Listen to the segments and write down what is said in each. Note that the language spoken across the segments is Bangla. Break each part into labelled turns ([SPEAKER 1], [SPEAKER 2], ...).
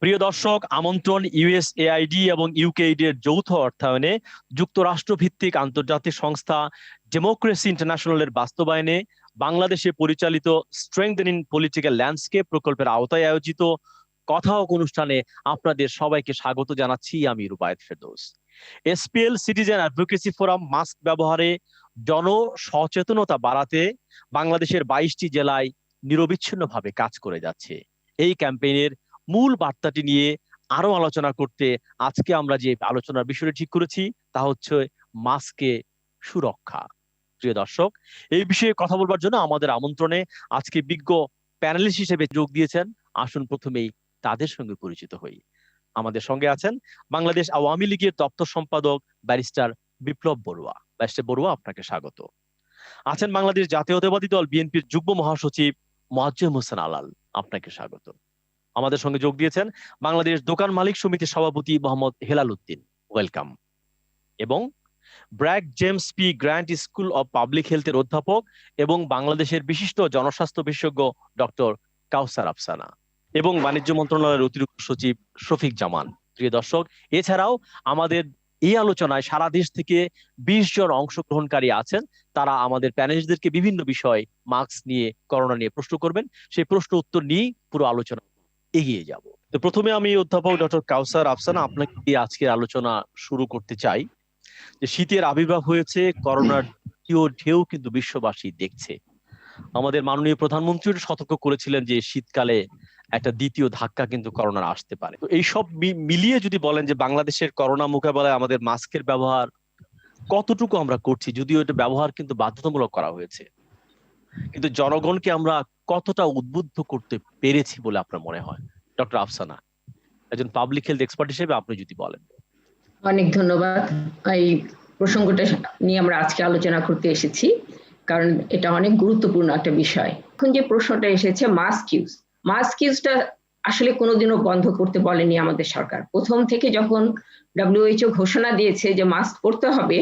[SPEAKER 1] প্রিয় দর্শক, আমন্ত্রণ ইউএসএআইডি এবং ইউকেইডি এর যৌথ অর্থায়নে যুক্তরাষ্ট্র ভিত্তিক আন্তর্জাতিক সংস্থা ডেমোক্রেসি ইন্টারন্যাশনালের বাস্তবায়নে বাংলাদেশে পরিচালিত স্ট্রেংথেনিং পলিটিক্যাল ল্যান্ডস্কেপ প্রকল্পের আওতায় আয়োজিত কথা হোক অনুষ্ঠানে আপনাদের সবাইকে স্বাগত জানাচ্ছি। আমি Rubayet Ferdous. SPL citizen advocacy forum mask ব্যবহারে জনসচেতনতা বাড়াতে বাংলাদেশের 22টি জেলায় নিরবিচ্ছিন্নভাবে কাজ করে যাচ্ছে। এই ক্যাম্পেইনের মূল বার্তাটি নিয়ে আরো আলোচনা করতে আজকে আমরা যে আলোচনার বিষয়টি ঠিক করেছি তা হচ্ছে মাস্কে সুরক্ষা। প্রিয় দর্শক, এই বিষয়ে কথা বলবার জন্য আমাদের আমন্ত্রণে আজকে বিজ্ঞ প্যানেলিস্ট হিসেবে যোগ দিয়েছেন। আসুন প্রথমেই তাদের সঙ্গে পরিচিত হই। আমাদের সঙ্গে আছেন বাংলাদেশ আওয়ামী লীগের দপ্তর সম্পাদক ব্যারিস্টার বিপ্লব বড়ুয়া। ব্যারিস্টার বড়ুয়া, আপনাকে স্বাগত। আছেন বাংলাদেশ জাতীয়তাবাদী দল বিএনপির যুগ্ম মহাসচিব মোয়াজ্জেম হোসেন আলাল, আপনাকে স্বাগত। আমাদের সঙ্গে যোগ দিয়েছেন বাংলাদেশ দোকান মালিক সমিতির সভাপতি মোহাম্মদ হেলাল উদ্দিন, ওয়েলকাম। এবং BRAC James P grant school of public হেলথের অধ্যাপক এবং বাংলাদেশের বিশিষ্ট জনস্বাস্থ্য বিশেষজ্ঞ ডক্টর কাউসার আফসানা এবং বাণিজ্য মন্ত্রণালয়ের অতিরিক্ত সচিব শফিক জামান। প্রিয় দর্শক, এছাড়াও আমাদের এই আলোচনায় সারা দেশ থেকে 20 জন অংশগ্রহণকারী আছেন। তারা আমাদের প্যানেলিস্টদেরকে বিভিন্ন বিষয় মাস্ক নিয়ে, করোনা নিয়ে প্রশ্ন করবেন। সেই প্রশ্ন উত্তর নিয়ে পুরো আলোচনা এগিয়ে যাব। তো প্রথমে আমি অধ্যাপক ডক্টর কাউসার আফসানা আপনাকে দিয়ে আজকের আলোচনা শুরু করতে চাই। যে শীতের আবির্ভাব হয়েছে, করোনার দ্বিতীয় ঢেউ কিন্তু বিশ্ববাসী দেখছে। আমাদের মাননীয় প্রধানমন্ত্রী সতর্ক করেছিলেন যে শীতকালে একটা দ্বিতীয় ধাক্কা কিন্তু করোনার আসতে পারে। তো এই সব মিলিয়ে যদি বলেন যে বাংলাদেশের করোনা মোকাবেলায় আমাদের মাস্কের ব্যবহার কতটুকু আমরা করছি, যদিও এটা ব্যবহার কিন্তু বাধ্যতামূলক করা হয়েছে, কিন্তু জনগণকে আমরা কতটা উদ্বুদ্ধ করতে পেরেছি বলে আপনার মনে হয়? ডক্টর আফসানা, একজন পাবলিক হেলথ এক্সপার্ট হিসেবে আপনি যদি বলেন।
[SPEAKER 2] অনেক ধন্যবাদ। এই প্রসঙ্গটা নিয়ে আমরা আজকে আলোচনা করতে এসেছি, কারণ এটা অনেক গুরুত্বপূর্ণ একটা বিষয়। এখন যে প্রশ্নটা এসেছে মাস্ক ইউজটা আসলে কোনোদিনও বন্ধ করতে বলেনি আমাদের সরকার। প্রথম থেকে যখন WHO ঘোষণা দিয়েছে যে মাস্ক পরতে হবে,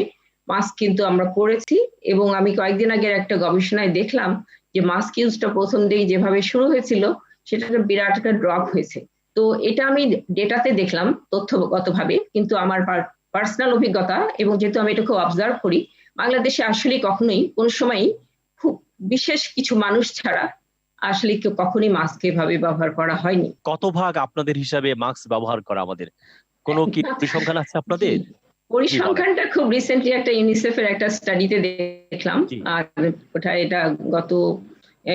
[SPEAKER 2] মাস্ক কিন্তু আমরা পরেছি। এবং আমি কয়েকদিন আগের একটা গবেষণায় দেখলাম যে মাস্ক ইউজটা প্রথম দিকে যেভাবে শুরু হয়েছিল সেটা বিরাট একটা ড্রপ হয়েছে। তো এটা আমি ডেটাতে দেখলাম তথ্যগতভাবে, কিন্তু আমার পার্সোনাল অভিজ্ঞতা এবং যেহেতু আমি এটা খুব অবজার্ভ করি, বাংলাদেশে আসলে কখনোই কোনো সময়ই খুব বিশেষ কিছু মানুষ ছাড়া আসলে কখনোই মাস্ক এভাবে ব্যবহার করা হয়নি।
[SPEAKER 1] কত ভাগ আপনাদের হিসাবে মাস্ক ব্যবহার করা আমাদের কোনো কি পরিসংখ্যান আছে আপনাদের?
[SPEAKER 2] পরিসংখ্যানটা খুব রিসেন্টলি একটা ইউনিসেফের একটা স্টাডিতে দেখলাম, আর ওটা এটা গত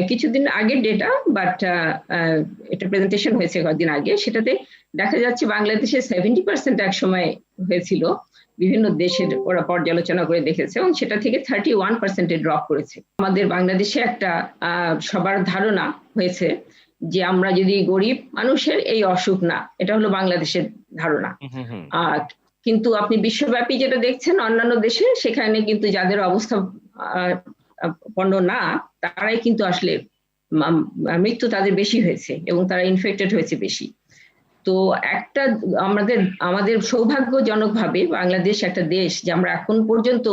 [SPEAKER 2] কিছুদিন আগের ডেটা, বাট এটা প্রেজেন্টেশন হয়েছে কয়েকদিন আগে। সেটাতে দেখা যাচ্ছে বাংলাদেশে 70% এক সময় হয়েছিল, বিভিন্ন দেশের ওরা পর্যালোচনা করে দেখেছে, এবং সেটা থেকে 31% ড্রপ করেছে। আমাদের বাংলাদেশে একটা সবার ধারণা হয়েছে যে আমরা যদি গরিব মানুষের এই অসুখ না, এটা হলো বাংলাদেশের ধারণা। কিন্তু আপনি বিশ্বব্যাপী যেটা দেখছেন অন্যান্য দেশে, সেখানে কিন্তু যাদের অবস্থা পণ্য না, তারাই কিন্তু আসলে মৃত্যু তাদের বেশি হয়েছে এবং তারা ইনফেক্টেড হয়েছে বেশি। তো একটা আমাদের সৌভাগ্যজনক ভাবে বাংলাদেশ একটা দেশ যে আমরা এখন পর্যন্ত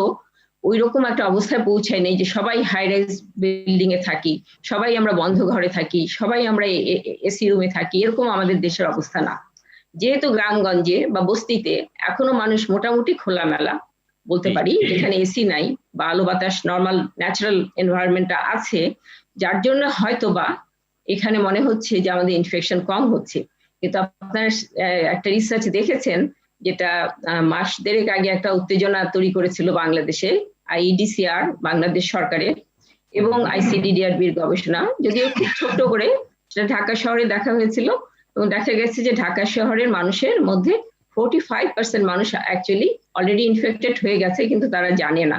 [SPEAKER 2] ওই রকম একটা অবস্থায় পৌঁছাই নেই যে সবাই হাই রাইজ বিল্ডিং এ থাকি, সবাই আমরা বন্ধ ঘরে থাকি, সবাই আমরা এসি রুমে থাকি, এরকম আমাদের দেশের অবস্থা না। যেহেতু গ্রামগঞ্জে বা বস্তিতে এখনো মানুষ মোটামুটি খোলামেলা বলতে পারি, যেখানে এসি নাই বা আলো বাতাস নর্মাল ন্যাচারাল এনভায়রনমেন্টটা আছে, যার জন্য হয়তো বা এখানে মনে হচ্ছে যে আমাদের ইনফেকশন কম হচ্ছে। কিন্তু আপনার একটা রিসার্চ দেখেছেন যেটা মাস দেড়েক আগে একটা উত্তেজনা তৈরি করেছিল বাংলাদেশে, আইইডিসিআর বাংলাদেশ সরকারের এবং আইসিডিডিআরবির গবেষণা, যদিও খুব ছোট্ট করে, সেটা ঢাকা শহরে দেখা হয়েছিল। এবং দেখা গেছে যে ঢাকা শহরের মানুষের মধ্যে 45% মানুষ অ্যাকচুয়ালি অলরেডি ইনফেক্টেড হয়ে গেছে, কিন্তু তারা জানে না।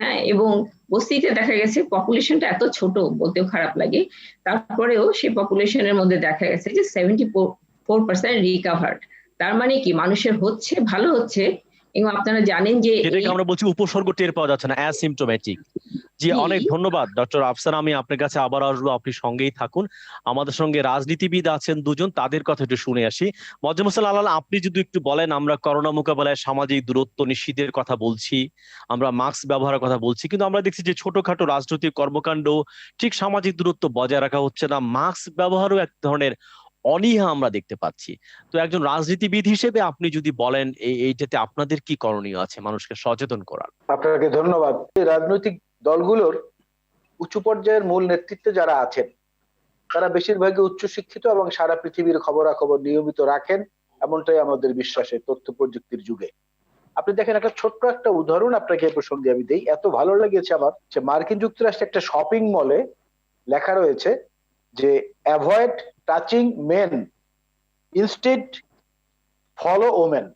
[SPEAKER 2] হ্যাঁ, এবং বস্তিতে দেখা গেছে পপুলেশনটা এত ছোট, বলতেও খারাপ লাগে, তারপরেও সেই পপুলেশনের মধ্যে দেখা গেছে যে 74% রিকাভার্ড। তার মানে কি মানুষের হচ্ছে, ভালো হচ্ছে। এবং আপনারা জানেন যে
[SPEAKER 1] এটাকে আমরা বলছি উপসর্গ টের পাওয়া যাচ্ছে না, অ্যাসিম্পটোম্যাটিক। জি, অনেক ধন্যবাদ ডক্টর আফসানা। আমি আপনার কাছে আবার আসবো, আপনি সঙ্গেই থাকুন। আমাদের সঙ্গে রাজনীতিবিদ আছেন দুজন, তাদের কথা একটু শুনে আসি। মোয়াজ্জেম হোসেন আলাল, আপনি যদি একটু বলেন, আমরা করোনা মোকাবেলায় সামাজিক দূরত্ব নিশ্চিতের কথা বলছি, আমরা মাস্ক ব্যবহারের কথা বলছি, কিন্তু আমরা দেখছি যে ছোটখাটো রাজনৈতিক কর্মকাণ্ড ঠিক সামাজিক দূরত্ব বজায় রাখা হচ্ছে না। মাস্ক ব্যবহারও এক ধরনের অনীহা আমরা দেখতে পাচ্ছি। তো একজন রাজনীতিবিদ হিসেবে আপনি যদি বলেন এইটাতে আপনাদের কি করণীয় আছে মানুষকে সচেতন করার?
[SPEAKER 3] আপনাকে ধন্যবাদ। রাজনৈতিক দলগুলোর উঁচু পর্যায়ের মূল নেতৃত্বে যারা আছেন তারা বেশিরভাগই উচ্চশিক্ষিত এবং সারা পৃথিবীর খবরাখবর নিয়মিত রাখেন, এমনটাই আমাদের বিশ্বাসের তথ্য প্রযুক্তির যুগে। আপনি দেখেন, একটা ছোট্ট একটা উদাহরণ আপনাকে এ প্রসঙ্গে আমি দেই, এত ভালো লেগেছে আমার, যে মার্কিন যুক্তরাষ্ট্রে একটা শপিং মলে লেখা রয়েছে যে avoid touching men, instead follow women.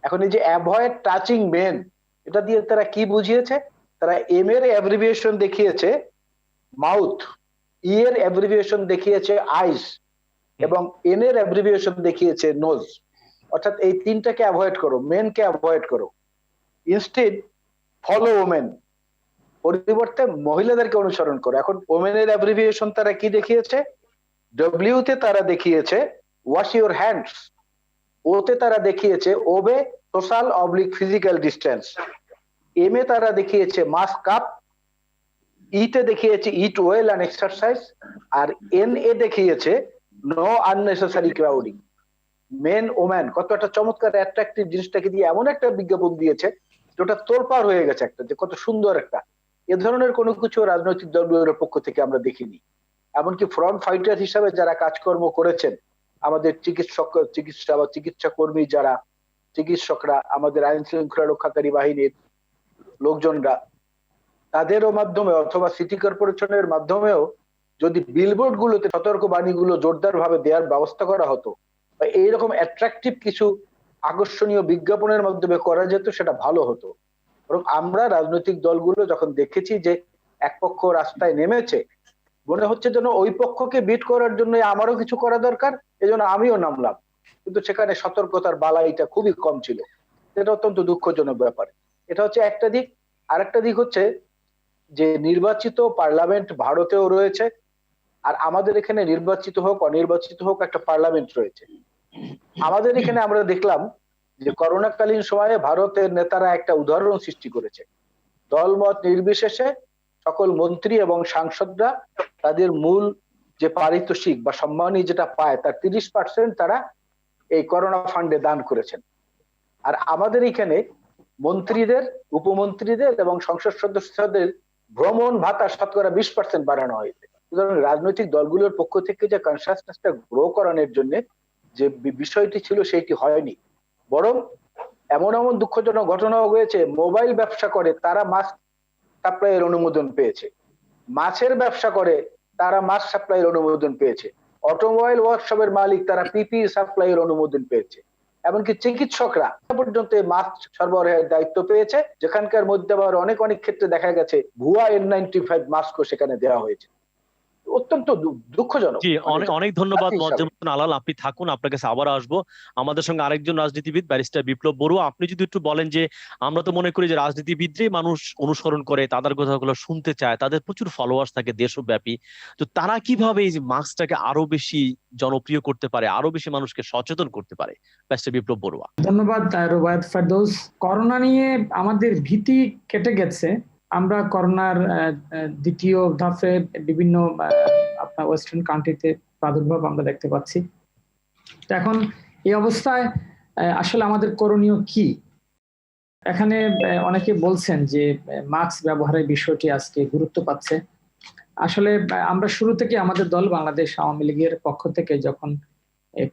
[SPEAKER 3] এখন এই যে অ্যাভয়েড টাচিং মেন, এটা দিয়ে তারা কি বুঝিয়েছে? তারা এম এর অ্যাব্রিভিয়েশন দেখিয়েছে মাউথ, ই এর অ্যাব্রিভিয়েশন দেখিয়েছে আইস, এবং এন এর অ্যাব্রিভিয়েশন দেখিয়েছে নোজ। অর্থাৎ এই তিনটাকে অ্যাভয়েড করো, মেনকে অ্যাভয়েড করো। ইনস্টেড ফলো ওমেন, পরিবর্তে মহিলাদেরকে অনুসরণ করো। এখন ওমেনের অ্যাব্রিভিয়েশন তারা কি দেখিয়েছে? ডব্লিউ তে তারা দেখিয়েছে ওয়াশ ইউর হ্যান্ডস, ওতে তারা দেখিয়েছে ওবে social oblique physical distance, M A তারা দেখিয়েছে মাস্ক আপ, ইতে দেখিয়েছে ইট ওয়েল অ্যান্ড এক্সারসাইজ, আর এন এ দেখিয়েছে no unnecessary crowding. Men woman, কত একটা চমৎকার অ্যাট্রাকটিভ জিনিসটাকে দিয়ে এমন একটা বিজ্ঞাপন দিয়েছে যেটা তোলপাড় হয়ে গেছে, একটা যে কত সুন্দর একটা। এ ধরনের কোনো কিছু রাজনৈতিক দলগুলোর পক্ষ থেকে আমরা দেখিনি। এমনকি ফ্রন্ট ফাইটার হিসাবে যারা কাজকর্ম করেছেন, আমাদের চিকিৎসা কর্মী যারা, চিকিৎসকরা, আমাদের আইন শৃঙ্খলা রক্ষাকারী বাহিনীর লোকজনরা, তাদেরও মাধ্যমে অথবা সিটি কর্পোরেশনের মাধ্যমেও যদি বিলবোর্ড গুলোতে সতর্ক বাণীগুলো জোরদার ভাবে দেওয়ার ব্যবস্থা করা হতো, বা এইরকম অ্যাট্রাকটিভ কিছু আকর্ষণীয় বিজ্ঞাপনের মাধ্যমে করা যেত, সেটা ভালো হতো। বরং আমরা রাজনৈতিক দলগুলো যখন দেখেছি যে এক পক্ষ রাস্তায় নেমেছে, মনে হচ্ছে যেন ওই পক্ষকে বিট করার জন্য আমারও কিছু করা দরকার, এজন্য আমিও নামলাম, কিন্তু সেখানে সতর্কতার বালাইটা খুবই কম ছিল। এটা অত্যন্ত দুঃখজনক ব্যাপার। এটা হচ্ছে একটা দিক। আরেকটা দিক হচ্ছে যে নির্বাচিত পার্লামেন্ট ভারতেও রয়েছে, আর আমাদের এখানে নির্বাচিত হোক অনির্বাচিত হোক একটা পার্লামেন্ট রয়েছে। আমাদের এখানে আমরা দেখলাম যে করোনাকালীন সময়ে ভারতের নেতারা একটা উদাহরণ সৃষ্টি করেছে। দলমত নির্বিশেষে সকল মন্ত্রী এবং সাংসদরা তাদের মূল যে পারিতোষিক বা সম্মানী যেটা পায় তার 30% তারা এই করোনা ফান্ডে দান করেছেন। আর আমাদের এখানে মন্ত্রীদের, উপমন্ত্রীদের এবং সংসদ সদস্যদের ভ্রমণ ভাতা শতকরা 20% বাড়ানো হয়েছে। সুতরাং রাজনৈতিক দলগুলোর পক্ষ থেকে যে কনসাসনেসটা গ্রো করানোর জন্য যে বিষয়টি ছিল সেটি হয়নি, বরং এমন এমন দুঃখজনক ঘটনাও হয়েছে। মোবাইল ব্যবসা করে তারা মাস্ক সাপ্লাইয়ের অনুমোদন পেয়েছে, মাছের ব্যবসা করে তারা মাছ সাপ্লাইয়ের অনুমোদন পেয়েছে, অটোমোবাইল ওয়ার্কশপের মালিক তারা পিপি সাপ্লাইয়ের অনুমোদন পেয়েছে, এমনকি চিকিৎসকরা পর্যন্ত মাস্ক সরবরাহের দায়িত্ব পেয়েছে, যেখানকার মধ্যে আবার অনেক অনেক ক্ষেত্রে দেখা গেছে ভুয়া N95 মাস্কও সেখানে দেওয়া হয়েছে। অত্যন্ত দুঃখজনক।
[SPEAKER 1] জি, অনেক ধন্যবাদ মজ্জেমুদ্দিন আলাল, আপনি থাকুন, আপনার কাছে আবার আসবো। আমাদের সঙ্গে আরেকজন রাজনীতিবিদ ব্যারিস্টার বিপ্লব বড়ুয়া, আপনি যদি একটু বলেন যে আমরা তো মনে করি যে রাজনীতিবিদরাই মানুষ অনুসরণ করে, তাদের কথাগুলো শুনতে চায়, তাদের প্রচুর ফলোয়ার্স থাকে দেশব্যাপী, তো তারা কিভাবে এই যে মাস্কটাকে আরো বেশি জনপ্রিয় করতে পারে, আরো বেশি মানুষকে সচেতন করতে পারে? ব্যারিস্টার বিপ্লব বড়ুয়া।
[SPEAKER 4] ধন্যবাদ রুবায়েত ফেরদৌস। করোনা নিয়ে আমাদের ভীতি কেটে গেছে। আমরা করোনার দ্বিতীয় ধাপে বিভিন্ন আপনার ওয়েস্টার্ন কান্ট্রিতে প্রাদুর্ভাব আমরা দেখতে পাচ্ছি। তো এখন এই অবস্থায় আসলে আমাদের করণীয় কি? এখানে অনেকে বলছেন যে মাস্ক ব্যবহারের বিষয়টি আজকে গুরুত্ব পাচ্ছে। আসলে আমরা শুরু থেকে আমাদের দল বাংলাদেশ আওয়ামী লীগের পক্ষ থেকে যখন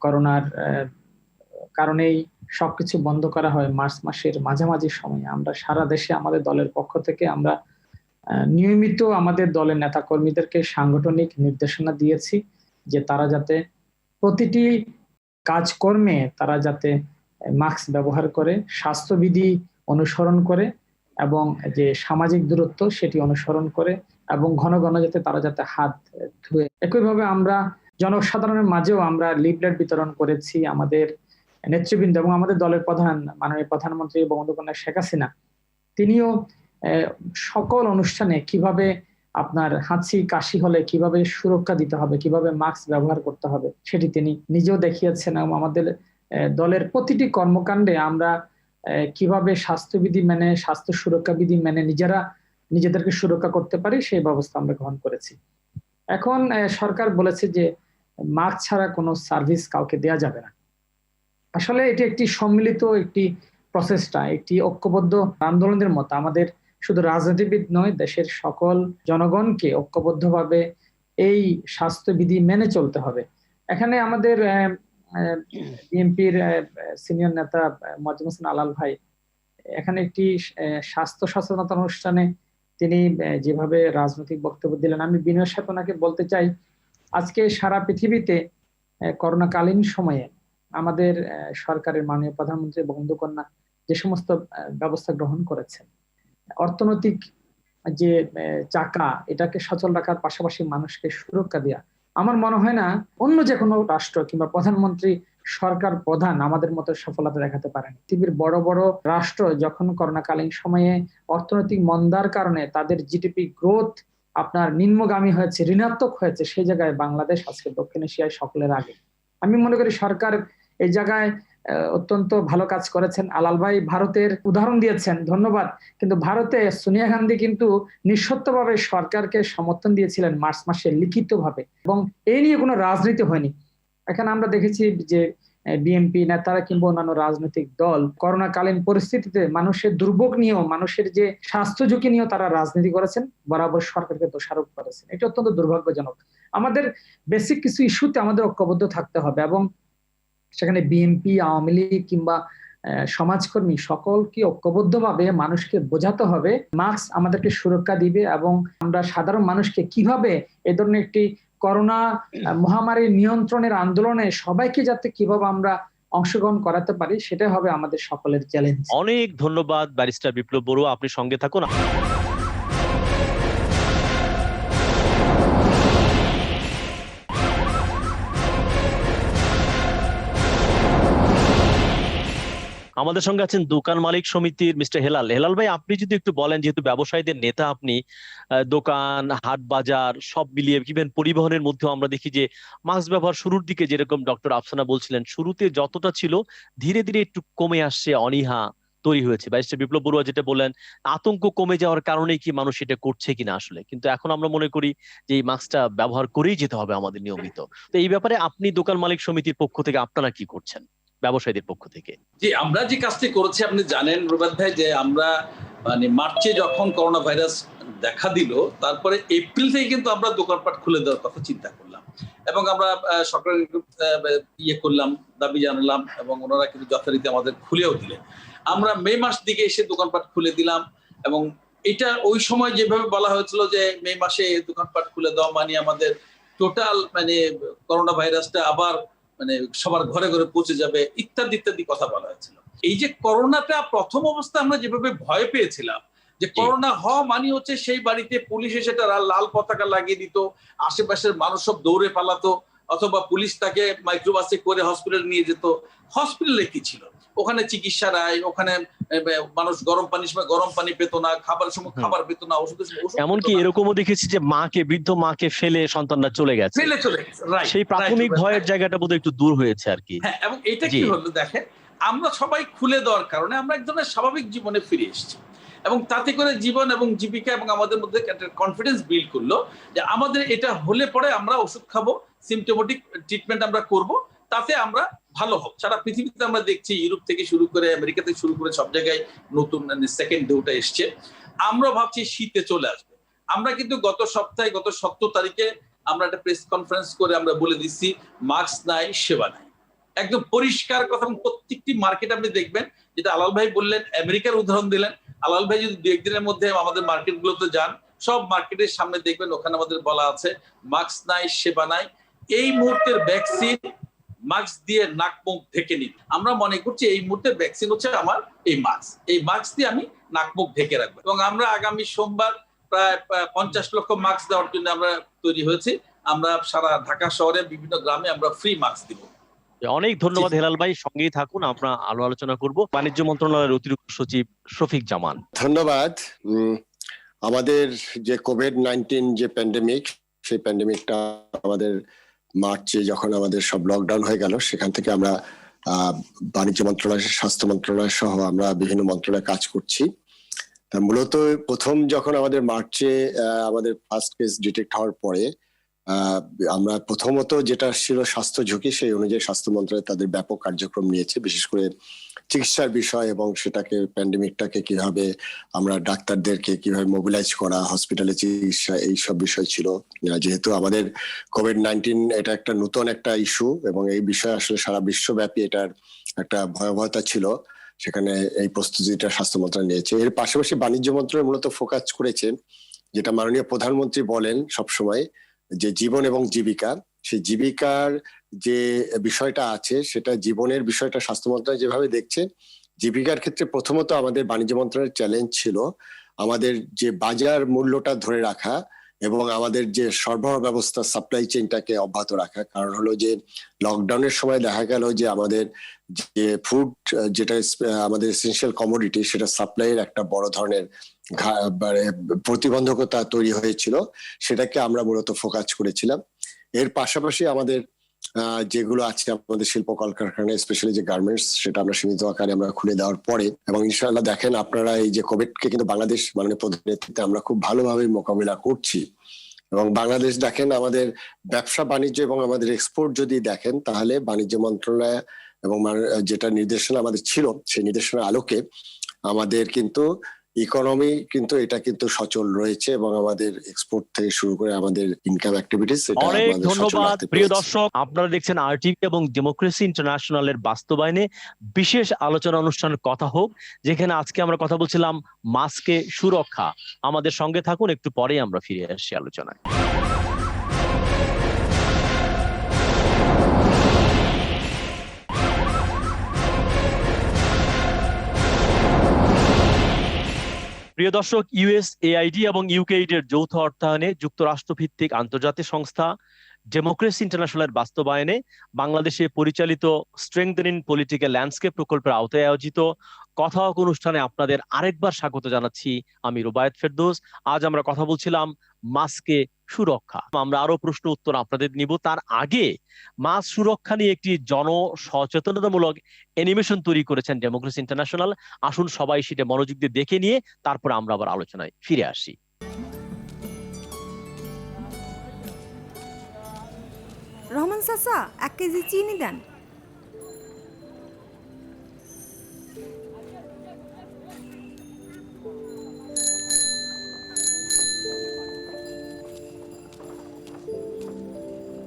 [SPEAKER 4] করোনার কারণেই সবকিছু বন্ধ করা হয় মার্চ মাসের মাঝামাঝি সময়ে, আমরা সারা দেশে আমাদের দলের পক্ষ থেকে আমরা নিয়মিত আমাদের দলের নেতা কর্মীদেরকে সাংগঠনিক নির্দেশনা দিয়েছি যে তারা যাতে প্রতিটি কাজকর্মে তারা যাতে মাস্ক ব্যবহার করে, স্বাস্থ্যবিধি অনুসরণ করে এবং যে সামাজিক দূরত্ব সেটি অনুসরণ করে এবং ঘন ঘন যাতে তারা যাতে হাত ধুয়ে। একইভাবে আমরা জনসাধারণের মাঝেও আমরা লিফলেট বিতরণ করেছি। আমাদের নেতৃবৃন্দ এবং আমাদের দলের প্রধান মাননীয় প্রধানমন্ত্রী বঙ্গবন্ধু শেখ হাসিনা, তিনিও সকল অনুষ্ঠানে কিভাবে আপনার হাঁচি কাশি হলে কিভাবে সুরক্ষা দিতে হবে, কিভাবে মাস্ক ব্যবহার করতে হবে সেটি তিনি নিজেও দেখিয়েছেন। এবং আমাদের দলের প্রতিটি কর্মকাণ্ডে আমরা কিভাবে স্বাস্থ্যবিধি মেনে, স্বাস্থ্য সুরক্ষা বিধি মেনে নিজেদেরকে সুরক্ষা করতে পারি সেই ব্যবস্থা আমরা গ্রহণ করেছি। এখন সরকার বলেছে যে মাস্ক ছাড়া কোনো সার্ভিস কাউকে দেওয়া যাবে না। আসলে এটি একটি সম্মিলিত একটি প্রচেষ্টা, একটি ঐক্যবদ্ধ আন্দোলনের মতো। আমাদের শুধু রাজনীতিবিদ নয়, দেশের সকল জনগণকে ঐক্যবদ্ধভাবে এই স্বাস্থ্যবিধি মেনে চলতে হবে। এখানে আমাদের বিএনপির সিনিয়র নেতা মোয়াজ্জেম হোসেন আলাল ভাই এখানে একটি স্বাস্থ্য সচেতনতা অনুষ্ঠানে তিনি যেভাবে রাজনৈতিক বক্তব্য দিলেন, আমি বিনয়ের সাথে ওনাকে বলতে চাই, আজকে সারা পৃথিবীতে করোনাকালীন সময়ে আমাদের সরকারের মাননীয় প্রধানমন্ত্রী বঙ্গকন্যা যে সমস্ত ব্যবস্থা গ্রহণ করেছেন, অর্থনৈতিক যে চাকা এটাকে সচল রাখার পাশাপাশি মানুষকে সুরক্ষা দেওয়া, আমার মনে হয় না অন্য যে কোনো রাষ্ট্র কিংবা প্রধানমন্ত্রী, সরকার প্রধান আমাদের মতো সফলতা দেখাতে পারেন। পৃথিবীর বড় বড় রাষ্ট্র যখন করোনাকালীন সময়ে অর্থনৈতিক মন্দার কারণে তাদের জিডিপি গ্রোথ আপনার নিম্নগামী হয়েছে, ঋণাত্মক হয়েছে, সেই জায়গায় বাংলাদেশ আজকে দক্ষিণ এশিয়ায় সকলের আগে। আমি মনে করি সরকার এই জায়গায় অত্যন্ত ভালো কাজ করেছেন। আলাল ভাই ভারতের উদাহরণ দিয়েছেন, ধন্যবাদ। কিন্তু ভারতে সোনিয়া গান্ধী কিন্তু নিঃশর্তভাবে সরকারকে সমর্থন দিয়েছিলেন মার্চ মাসে লিখিতভাবে, এবং এই নিয়ে কোনো রাজনীতি হয়নি। এখানে আমরা দেখেছি যে বিএনপি নেতারা কিংবা অন্যান্য রাজনৈতিক দল করোনাকালীন পরিস্থিতিতে মানুষের দুর্ভোগ নিয়েও, মানুষের যে স্বাস্থ্য ঝুঁকি নিয়েও তারা রাজনীতি করেছেন, বরাবর সরকারকে দোষারোপ করেছেন। এটা অত্যন্ত দুর্ভাগ্যজনক। আমাদের বেসিক কিছু ইস্যুতে আমাদের ঐক্যবদ্ধ থাকতে হবে, এবং সেখানে বিএনপি, আওয়ামী লীগ কিংবা সমাজকর্মী সকলকে ঐক্যবদ্ধভাবে মানুষকে বোঝাতে হবে মাস্ক আমাদেরকে সুরক্ষা দিবে, এবং আমরা সাধারণ মানুষকে কিভাবে এ ধরনের একটি করোনা মহামারী নিয়ন্ত্রণের আন্দোলনে সবাইকে যাতে কিভাবে আমরা অংশগ্রহণ করাতে পারি, সেটাই হবে আমাদের সকলের চ্যালেঞ্জ।
[SPEAKER 1] অনেক ধন্যবাদ ব্যারিস্টার বিপ্লব বড়ুয়া, আপনি সঙ্গে থাকুন। আমাদের সঙ্গে আছেন দোকান মালিক সমিতির মিস্টার হেলাল। হেলাল ভাই, আপনি যদি একটু বলেন, যেহেতু ব্যবসায়ীদের নেতা আপনি, দোকান, হাট বাজার সব মিলিয়ে ইভেন পরিবহনের মধ্যেও আমরা দেখি যে মাস্ক ব্যবহার শুরুর দিকে যেরকম ডক্টর আফসানা বলছিলেন, শুরুতে যতটা ছিল ধীরে ধীরে একটু কমে আসছে, অনীহা তৈরি হয়েছে। ব্যারিস্টার বিপ্লব বড়ুয়া যেটা বললেন, আতঙ্ক কমে যাওয়ার কারণেই কি মানুষ এটা করছে কিনা আসলে, কিন্তু এখন আমরা মনে করি যে এই মাস্কটা ব্যবহার করেই যেতে হবে আমাদের নিয়মিত। তো এই ব্যাপারে আপনি দোকান মালিক সমিতির পক্ষ থেকে আপনারা কি করছেন, ব্যবসায়ীদের পক্ষ থেকে?
[SPEAKER 5] জি, আমরা যে কাজটি করেছি আপনি জানেন রুবাদ ভাই, যে আমরা মানে মার্চে যখন করোনা ভাইরাস দেখা দিল, তারপরে এপ্রিল থেকে কিন্তু আমরা দোকানপাট খুলে দেওয়ার কথা চিন্তা করলাম, এবং আমরা সরকারের করলাম, দাবি জানালাম, এবং ওনারা কিন্তু যথারীতি আমাদের খুলেও দিলেন। আমরা মে মাস দিকে এসে দোকানপাট খুলে দিলাম, এবং এটা ওই সময় যেভাবে বলা হয়েছিল যে মে মাসে দোকানপাট খুলে দেওয়া মানে আমাদের টোটাল মানে করোনা ভাইরাসটা আবার মানে সবার ঘরে ঘরে পৌঁছে যাবে ইত্যাদি ইত্যাদি কথা বলা হয়েছিল। এই যে করোনাটা প্রথম অবস্থা আমরা যেভাবে ভয় পেয়েছিলাম যে করোনা হওয়া মানে হচ্ছে সেই বাড়িতে পুলিশ এসে লাল পতাকা লাগিয়ে দিত, আশেপাশের মানুষ সব দৌড়ে পালাতো, অথবা পুলিশ তাকে মাইক্রোবাসে করে হসপিটাল নিয়ে যেত। হসপিটালে কি ছিল? ওখানে চিকিৎসা নাই, ওখানে মানুষ গরম পানির সময় গরম পানি পেত না, খাবার সময় খাবার পেত না, ওষুধের সময় ওষুধ। এমনকি
[SPEAKER 1] এরকমও দেখেছি যে বৃদ্ধ মাকে ফেলে সন্তানরা চলে গেছে, সেই প্রাথমিক ভয়ের জায়গাটা বোধহয় একটু দূর হয়েছে আর কি।
[SPEAKER 5] হ্যাঁ, এবং এটা কি হলো দেখেন, আমরা সবাই খুলে দেওয়ার কারণে আমরা এক ধরনের স্বাভাবিক জীবনে ফিরে এসেছি, এবং তাতে করে জীবন এবং জীবিকা এবং আমাদের মধ্যে একটা কনফিডেন্স বিল্ড করলো যে আমাদের এটা হলে পরে আমরা ওষুধ খাবো, সিমটোমেটিক ট্রিটমেন্ট আমরা করব, তাতে আমরা ভালো হোক। সারা পৃথিবীতে আমরা দেখছি, ইউরোপ থেকে শুরু করে আমেরিকা থেকে শুরু করে সব জায়গায় নতুন সেকেন্ড ঢেউটা এসছে। আমরা ভাবছি শীতে চলে আসবে। আমরা কিন্তু গত সপ্তাহে, গত 17 তারিখে আমরা একটা প্রেস কনফারেন্স করে আমরা বলে দিচ্ছি মাস্ক নাই, সেবা নাই, একদম পরিষ্কার কথা। প্রত্যেকটি মার্কেট আপনি দেখবেন, যেটা আলাল ভাই বললেন, আমেরিকার উদাহরণ দিলেন, আলাল ভাই যদি 2-1 দিনের মধ্যে আমাদের মার্কেট গুলোতে যান, সব মার্কেটের সামনে দেখবেন ওখানে আমাদের বলা আছে মাস্ক নাই, সেবা নাই। এই মুহূর্তের ভ্যাকসিন মাস্ক দিয়ে নাক মুখ ঢেকে নিন। আমরা মনে করছি এই মুহূর্তে ভ্যাকসিন হচ্ছে আমার এই মাস্ক দিয়ে আমি নাক মুখ ঢেকে রাখবো, এবং আমরা আগামী সোমবার প্রায় 50 লক্ষ মাস্ক দেওয়ার জন্য আমরা তৈরি হয়েছি। আমরা সারা ঢাকা শহরে বিভিন্ন গ্রামে আমরা ফ্রি মাস্ক দিব।
[SPEAKER 1] অনেক ধন্যবাদ হেলাল ভাই, সঙ্গেই থাকুন, আমরা আলোচনা করব বাণিজ্য মন্ত্রণালয়ের অতিরিক্ত সচিব শফিক জামান।
[SPEAKER 6] ধন্যবাদ। আমাদের যে কোভিড-19 যে প্যান্ডেমিক, সেই প্যান্ডেমিকটা আমাদের মার্চে যখন আমাদের সব লকডাউন হয়ে গেল, সেখান থেকে আমরা বাণিজ্য মন্ত্রণালয়, স্বাস্থ্য মন্ত্রণালয় সহ আমরা বিভিন্ন মন্ত্রণালয়ে কাজ করছি। তা মূলত প্রথম যখন আমাদের মার্চে আমাদের ফার্স্ট কেস ডিটেক্ট হওয়ার পরে আমরা প্রথমত যেটা ছিল স্বাস্থ্য ঝুঁকি, সেই অনুযায়ী স্বাস্থ্য মন্ত্রণালয় তাদের ব্যাপক কার্যক্রম নিয়েছে, বিশেষ করে চিকিৎসার বিষয় এবং সেটাকে প্যান্ডেমিকটাকে কিভাবে আমরা ডাক্তারদেরকে কিভাবে মোবিলাইজ করা, হসপিটালে চিকিৎসা, এইসব বিষয় ছিল। যেহেতু আমাদের কোভিড-19 এটা একটা নতুন একটা ইস্যু এবং এই বিষয়ে আসলে সারা বিশ্বব্যাপী এটার একটা ভয়াবহতা ছিল, সেখানে এই প্রস্তুতিটা স্বাস্থ্য মন্ত্রণালয় নিয়েছে। এর পাশাপাশি বাণিজ্য মন্ত্রণালয় মূলত ফোকাস করেছে, যেটা মাননীয় প্রধানমন্ত্রী বলেন সবসময়, যে জীবন এবং জীবিকা, সেই জীবিকার যে বিষয়টা আছে সেটা জীবনের বিষয়টা স্বাস্থ্য মন্ত্রণালয় যেভাবে দেখছে, জীবিকার ক্ষেত্রে প্রথমত আমাদের বাণিজ্য মন্ত্রণালয়ের চ্যালেঞ্জ ছিল আমাদের যে বাজার মূল্যটা ধরে রাখা এবং আমাদের যে সরবরাহ ব্যবস্থা, সাপ্লাই চেইনটাকে অব্যাহত রাখা। কারণ হলো যে লকডাউনের সময় দেখা গেল যে আমাদের যে ফুড, যেটা আমাদের এসেনশিয়াল কমোডিটি, সেটা সাপ্লাইয়ের একটা বড় ধরনের প্রতিবন্ধকতা তৈরি হয়েছিল, সেটাকে আমরা মূলত ফোকাস করেছিলাম। এর পাশাপাশি আমাদের যেগুলো আছে আমাদের শিল্প কলকারখানা, স্পেশালি যে গার্মেন্টস, সেটা আমরা সীমিত আকারে আমরা খুলে দেওয়ার পরে, এবং ইনশাআল্লাহ দেখেন আপনারা এই যে কোভিডকে কিন্তু বাংলাদেশ মাননীয় প্রধান নেতৃত্বে আমরা খুব ভালোভাবে মোকাবিলা করছি। এবং বাংলাদেশ দেখেন আমাদের ব্যবসা বাণিজ্য এবং আমাদের এক্সপোর্ট যদি দেখেন, তাহলে বাণিজ্য মন্ত্রণালয় এবং যেটা নির্দেশনা আমাদের ছিল, সেই নির্দেশনার আলোকে আমাদের কিন্তু ইকোনমি কিন্তু এটা কিন্তু সচল রয়েছে এবং আমাদের এক্সপোর্ট থেকে শুরু করে আমাদের ইনকাম অ্যাক্টিভিটিস,
[SPEAKER 1] অনেক ধন্যবাদ প্রিয় দর্শক। আপনারা দেখছেন আরটিভি এবং ডেমোক্রেসি ইন্টারন্যাশনালের বাস্তবায়নে বিশেষ আলোচনা অনুষ্ঠানের কথা হোক, যেখানে আজকে আমরা কথা বলছিলাম মাস্কে সুরক্ষা। আমাদের সঙ্গে থাকুন, একটু পরেই আমরা ফিরে আসছি আলোচনায়। প্রিয় দর্শক, ইউএসএআইডি এবং ইউকেইডি এর যৌথ অর্থায়নে যুক্তরাষ্ট্র ভিত্তিক আন্তর্জাতিক সংস্থা ডেমোক্রেসি ইন্টারন্যাশনালের বাস্তবায়নে বাংলাদেশে পরিচালিত স্ট্রেংথেনিং পলিটিক্যাল ল্যান্ডস্কেপ প্রকল্পের আওতায় আয়োজিত কথা হোক অনুষ্ঠানে আপনাদের আরেকবার স্বাগত জানাচ্ছি। আমি রুবায়েত ফেরদৌস। আজ আমরা কথা বলছিলাম মাস্কে সুরক্ষা। আমরা আরো প্রশ্ন উত্তর আপনাদের নিব। তার আগে মাস্ক সুরক্ষা নিয়ে একটি জনসচেতনতামূলক অ্যানিমেশন তৈরি করেছেন ডেমোক্রেসি ইন্টারন্যাশনাল। আসুন সবাই সেটা মনোযোগ দিয়ে দেখে নিয়ে তারপর আমরা আবার আলোচনায় ফিরে আসি।
[SPEAKER 7] রহমান চাচা, 1 কেজি চিনি দেন।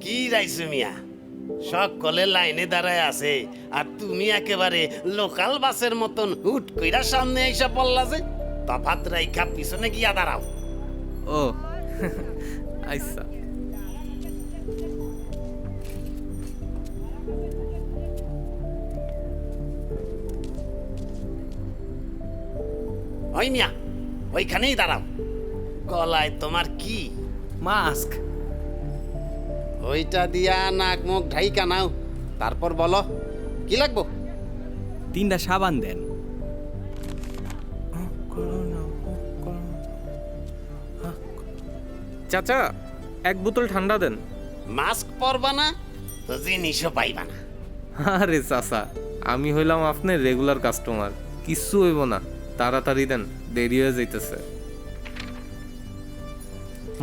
[SPEAKER 8] কি রাইসু মিয়া, সকলে লাইনে দাঁড়ায় আছে আর তুমি একেবারে লোকাল বাসের মতন হুট কইরা সামনে আইসা পড়লা যে? তফাত রাইখা পিছনে গিয়া দাঁড়াও।
[SPEAKER 9] ও আচ্ছা।
[SPEAKER 8] ওই মিয়া, ওইখানেই দাঁড়াও। গলায় তোমার কি?
[SPEAKER 9] মাস্ক।
[SPEAKER 8] ওইটা দিয়া নাক মুখ ঢাইকা নাও, তারপর বলো কি লাগবো।
[SPEAKER 9] 3টা সাবান দেন। চাচা, 1 বোতল ঠান্ডা দেন।
[SPEAKER 8] মাস্ক পরবা না তো জিনিসও পাইবা না।
[SPEAKER 9] আরে চাচা, আমি হইলাম আপনার রেগুলার কাস্টমার, কিচ্ছু হইব না। তাড়াতাড়ি দেন, দেরি হয়ে যাইতেছে।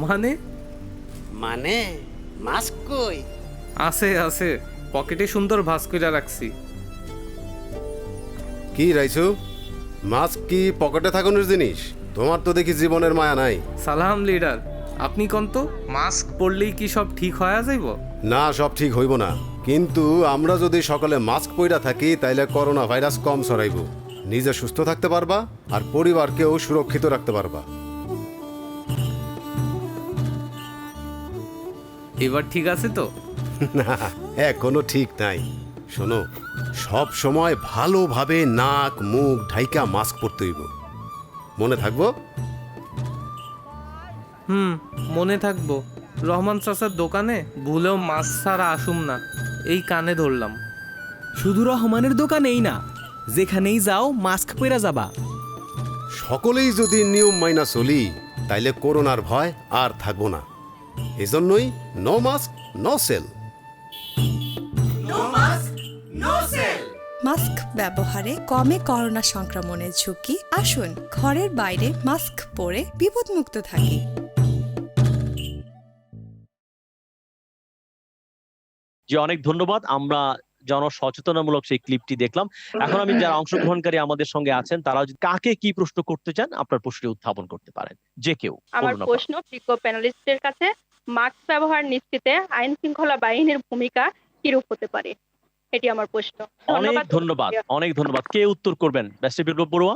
[SPEAKER 9] মানে
[SPEAKER 8] মানে মাস্ক কই?
[SPEAKER 9] আছে আছে, পকেটে সুন্দর ভাঁজ কইরা রাখছি।
[SPEAKER 10] কি রাইছু, মাস্ক কি পকেটে থাকানোর জিনিস? তোমার তো দেখি জীবনের মায়া নাই।
[SPEAKER 9] সালাম লিডার, আপনি কোন তো মাস্ক পরলেই কি সব ঠিক হয়ে যাইব?
[SPEAKER 10] না, সব ঠিক হইব না, কিন্তু আমরা যদি সকালে মাস্ক পইরা থাকি তাইলে করোনা ভাইরাস কম ছড়াইব, নিজে সুস্থ থাকতে পারবা আর পরিবারকেও সুরক্ষিত রাখতে পারবা।
[SPEAKER 9] এবার ঠিক আছে তো?
[SPEAKER 10] না, এখনো ঠিক নাই। শোনো, সব সময় ভালোভাবে নাক মুখ ঢাইকা মাস্ক পরতে হইব, মনে থাকবো?
[SPEAKER 9] মনে থাকবো। রহমান চাচার দোকানে ভুলেও মাস্ক ছাড়া আসুম না, এই কানে ধরলাম।
[SPEAKER 11] শুধু রহমানের দোকানেই না, যেখানেই যাও মাস্ক পরে যাবা।
[SPEAKER 10] সকলেই যদি নিয়ম মাইনা চলি তাইলে করোনার ভয় আর থাকবো না। এজন্যই no mask no sale.
[SPEAKER 7] Mask ব্যবহারে কমে করোনা সংক্রমণের ঝুঁকি। আসুন ঘরের বাইরে মাস্ক পরে বিপদমুক্ত থাকি।
[SPEAKER 1] জি, অনেক ধন্যবাদ। আমরা জনসচেতনামূলক সেই ক্লিপটি দেখলাম। এখন আমি যারা অংশগ্রহণকারী আমাদের সঙ্গে আছেন তারা কাকে কি প্রশ্ন করতে চান আপনার প্রশ্নটি উত্থাপন করতে পারেন, যে কেউ।
[SPEAKER 12] আমার প্রশ্ন বিজ্ঞ প্যানেলিস্টের কাছে, মাস্ক ব্যবহার নিশ্চিতে আইন শৃঙ্খলা বাহিনীর ভূমিকা কিরূপ হতে পারে, এটি আমার প্রশ্ন।
[SPEAKER 1] অনেক ধন্যবাদ, অনেক ধন্যবাদ। কে উত্তর করবেন? ব্যারিস্টার বিপ্লব বড়ুয়া।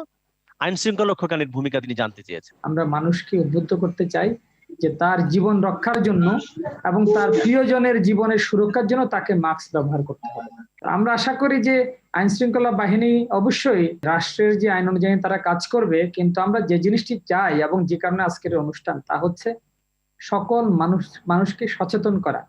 [SPEAKER 1] আইন শৃঙ্খলা রক্ষাকারীর ভূমিকা তিনি জানতে চেয়েছেন।
[SPEAKER 4] আমরা মানুষকে উদ্বুদ্ধ করতে চাই যে তার জীবন রক্ষার জন্য এবং তার প্রিয়জনের জীবনের সুরক্ষার জন্য তাকে মাস্ক ব্যবহার করতে হবে। আমরা আশা করি যে আইন শৃঙ্খলা বাহিনী অবশ্যই রাষ্ট্রের যে আইন অনুযায়ী তারা কাজ করবে, কিন্তু আমরা যে জিনিসটি চাই এবং যে কারণে আজকের অনুষ্ঠান তা হচ্ছে সকল মানুষকে সচেতন করা,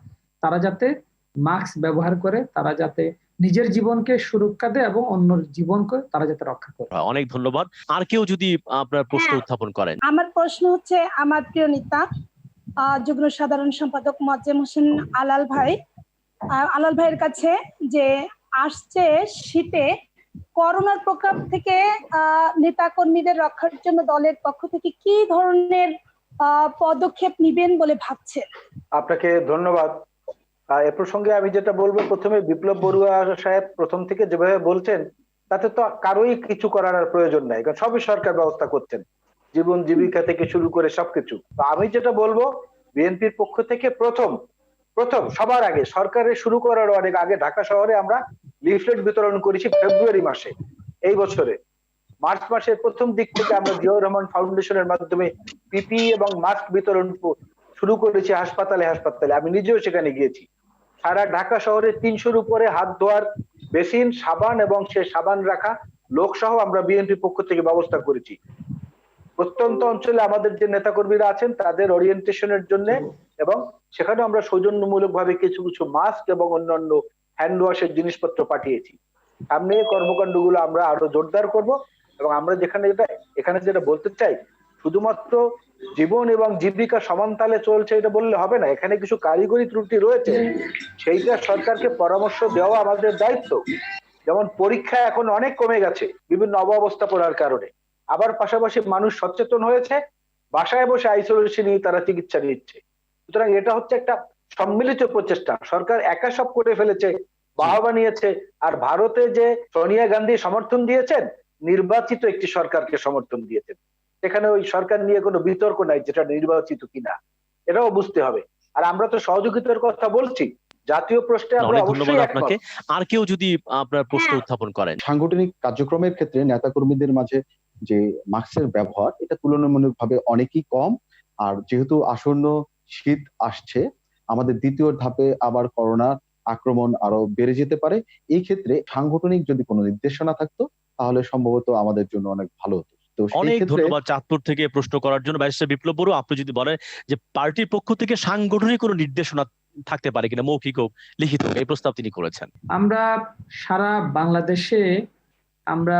[SPEAKER 4] তারা যাতে মাস্ক ব্যবহার করে, তারা যাতে নিজের জীবনকে সুরক্ষা দেয় এবং অন্যর জীবনকে তারা যাতে রক্ষা করে।
[SPEAKER 1] অনেক ধন্যবাদ। আর কেউ যদি আপনার প্রশ্ন উত্থাপন করেন।
[SPEAKER 13] আমার প্রশ্ন হচ্ছে আমার প্রিয় নেতা যুগ্ম সাধারণ সম্পাদক মোয়াজ্জেম হোসেন আলাল ভাইয়ের কাছে, যে আসছে শীতে করোনার প্রকোপ থেকে নেতা কর্মীদের রক্ষার জন্য দলের পক্ষ থেকে কি ধরনের পদক্ষেপ নিবেন বলে ভাবছেন?
[SPEAKER 3] আপনাকে ধন্যবাদ। এ প্রসঙ্গে আমি যেটা বলবো, প্রথমে বিপ্লব বড়ুয়া সাহেব প্রথম থেকে যেভাবে বলছেন তাতে তো কারোই কিছু করার আর প্রয়োজন নাই, কারণ সবই সরকার ব্যবস্থা করছেন, জীবন জীবিকা থেকে শুরু করে সবকিছু। আমি যেটা বলবো, বিএনপির পক্ষ থেকে প্রথম সবার আগে, সরকারের শুরু করার অনেক আগে ঢাকা শহরে আমরা লিফলেট বিতরণ করেছি ফেব্রুয়ারি মাসে এই বছরে। মার্চ মাসের প্রথম দিক থেকে আমরা জিয়াউর রহমান ফাউন্ডেশনের মাধ্যমে পিপি এবং মাস্ক বিতরণ শুরু করেছি হাসপাতালে। আমি নিজেও সেখানে গিয়েছি। সারা ঢাকা শহরে 300-র উপরে হাত ধোয়ার বেসিন, সাবান এবং সে সাবান রাখা লোক সহ আমরা বিএনপি পক্ষ থেকে ব্যবস্থা করেছি। প্রত্যন্ত অঞ্চলে আমাদের যে নেতাকর্মীরা আছেন তাদের ওরিয়েন্টেশনের জন্য, এবং সেখানে আমরা সৌজন্যমূলক ভাবে কিছু মাস্ক এবং অন্যান্য হ্যান্ড ওয়াশের জিনিসপত্র পাঠিয়েছি। সামনে কর্মকাণ্ডগুলো আমরা আরো জোরদার করব। এবং আমরা এখানে যেটা বলতে চাই, শুধুমাত্র জীবন এবং জীবিকা সমান তালে চলছে এটা বললে হবে না, এখানে কিছু কারিগরি ত্রুটি রয়েছে, সেইটা সরকারকে পরামর্শ দেওয়া আমাদের দায়িত্ব। যেমন পরীক্ষা এখন অনেক কমে গেছে বিভিন্ন অব্যবস্থাপনার কারণে, আবার পাশাপাশি মানুষ সচেতন হয়েছে, বাসায় বসে আইসোলেশন নিয়ে তারা চিকিৎসা নিচ্ছে। সুতরাং এটা হচ্ছে একটা সম্মিলিত প্রচেষ্টা, সরকার একা সব করে ফেলেছে, বাহবা নিয়েছে। আর ভারতে যে সোনিয়া গান্ধী সমর্থন দিয়েছেন, নির্বাচিত একটি সরকারকে সমর্থন দিয়েছেন, এখানে ওই সরকার নিয়ে কোনো বিতর্ক নাই যেটা নির্বাচিত কিনা, এটাও বুঝতে হবে। আর আমরা তো সহযোগিতার কথা বলছি, জাতীয় প্রশ্নে আমরা অবশ্যই একমত।
[SPEAKER 1] আর কেউ যদি আপনার প্রশ্ন উত্থাপন করেন।
[SPEAKER 14] সাংগঠনিক কার্যক্রমের ক্ষেত্রে নেতাকর্মীদের মাঝে যে মাস্কের ব্যবহার, এটা তুলনামূলকভাবে অনেকই কম। আর যেহেতু আসন্ন শীত আসছে, আমাদের দ্বিতীয় ধাপে আবার করোনা আক্রমণ আরো বেড়ে যেতে পারে। এই ক্ষেত্রে সাংগঠনিক যদি কোনো নির্দেশনা থাকতো তাহলে সম্ভবত আমাদের জন্য অনেক ভালো হতো।
[SPEAKER 1] অনেক ধন্যবাদ চাঁদপুর থেকে প্রশ্ন করার জন্য। ব্যারিস্টার বিপ্লব বড়ুয়া, আপনি যদি বলেন যে পার্টির পক্ষ থেকে সাংগঠনিক কোনো নির্দেশনা থাকতে পারে কিনা, মৌখিক হোক লিখিত হোক, এই প্রস্তাব তিনি করেছেন।
[SPEAKER 4] আমরা সারা বাংলাদেশে আমরা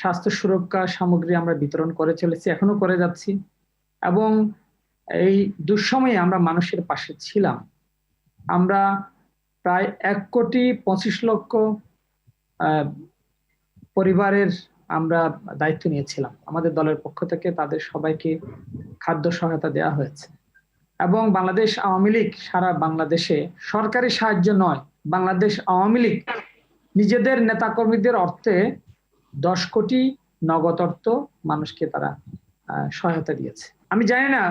[SPEAKER 4] স্বাস্থ্য সুরক্ষা সামগ্রী আমরা বিতরণ করে চলেছি, এখনো করে যাচ্ছি, এবং এই দুঃসময়ে আমরা মানুষের পাশে ছিলাম। আমরা প্রায় 1,25,00,000 পরিবারের আমরা দায়িত্ব নিয়েছিলাম। আমাদের দলের পক্ষ থেকে তাদের সবাইকে খাদ্য সহায়তা দেওয়া হয়েছে। এবং বাংলাদেশ আওয়ামী লীগ সারা বাংলাদেশে সরকারি সাহায্য নয়, বাংলাদেশ আওয়ামী লীগ নিজেদের নেতাকর্মীদের অর্থে 10 কোটি নগদ অর্থ মানুষকে তারা সহায়তা দিয়েছে। আমি জানি না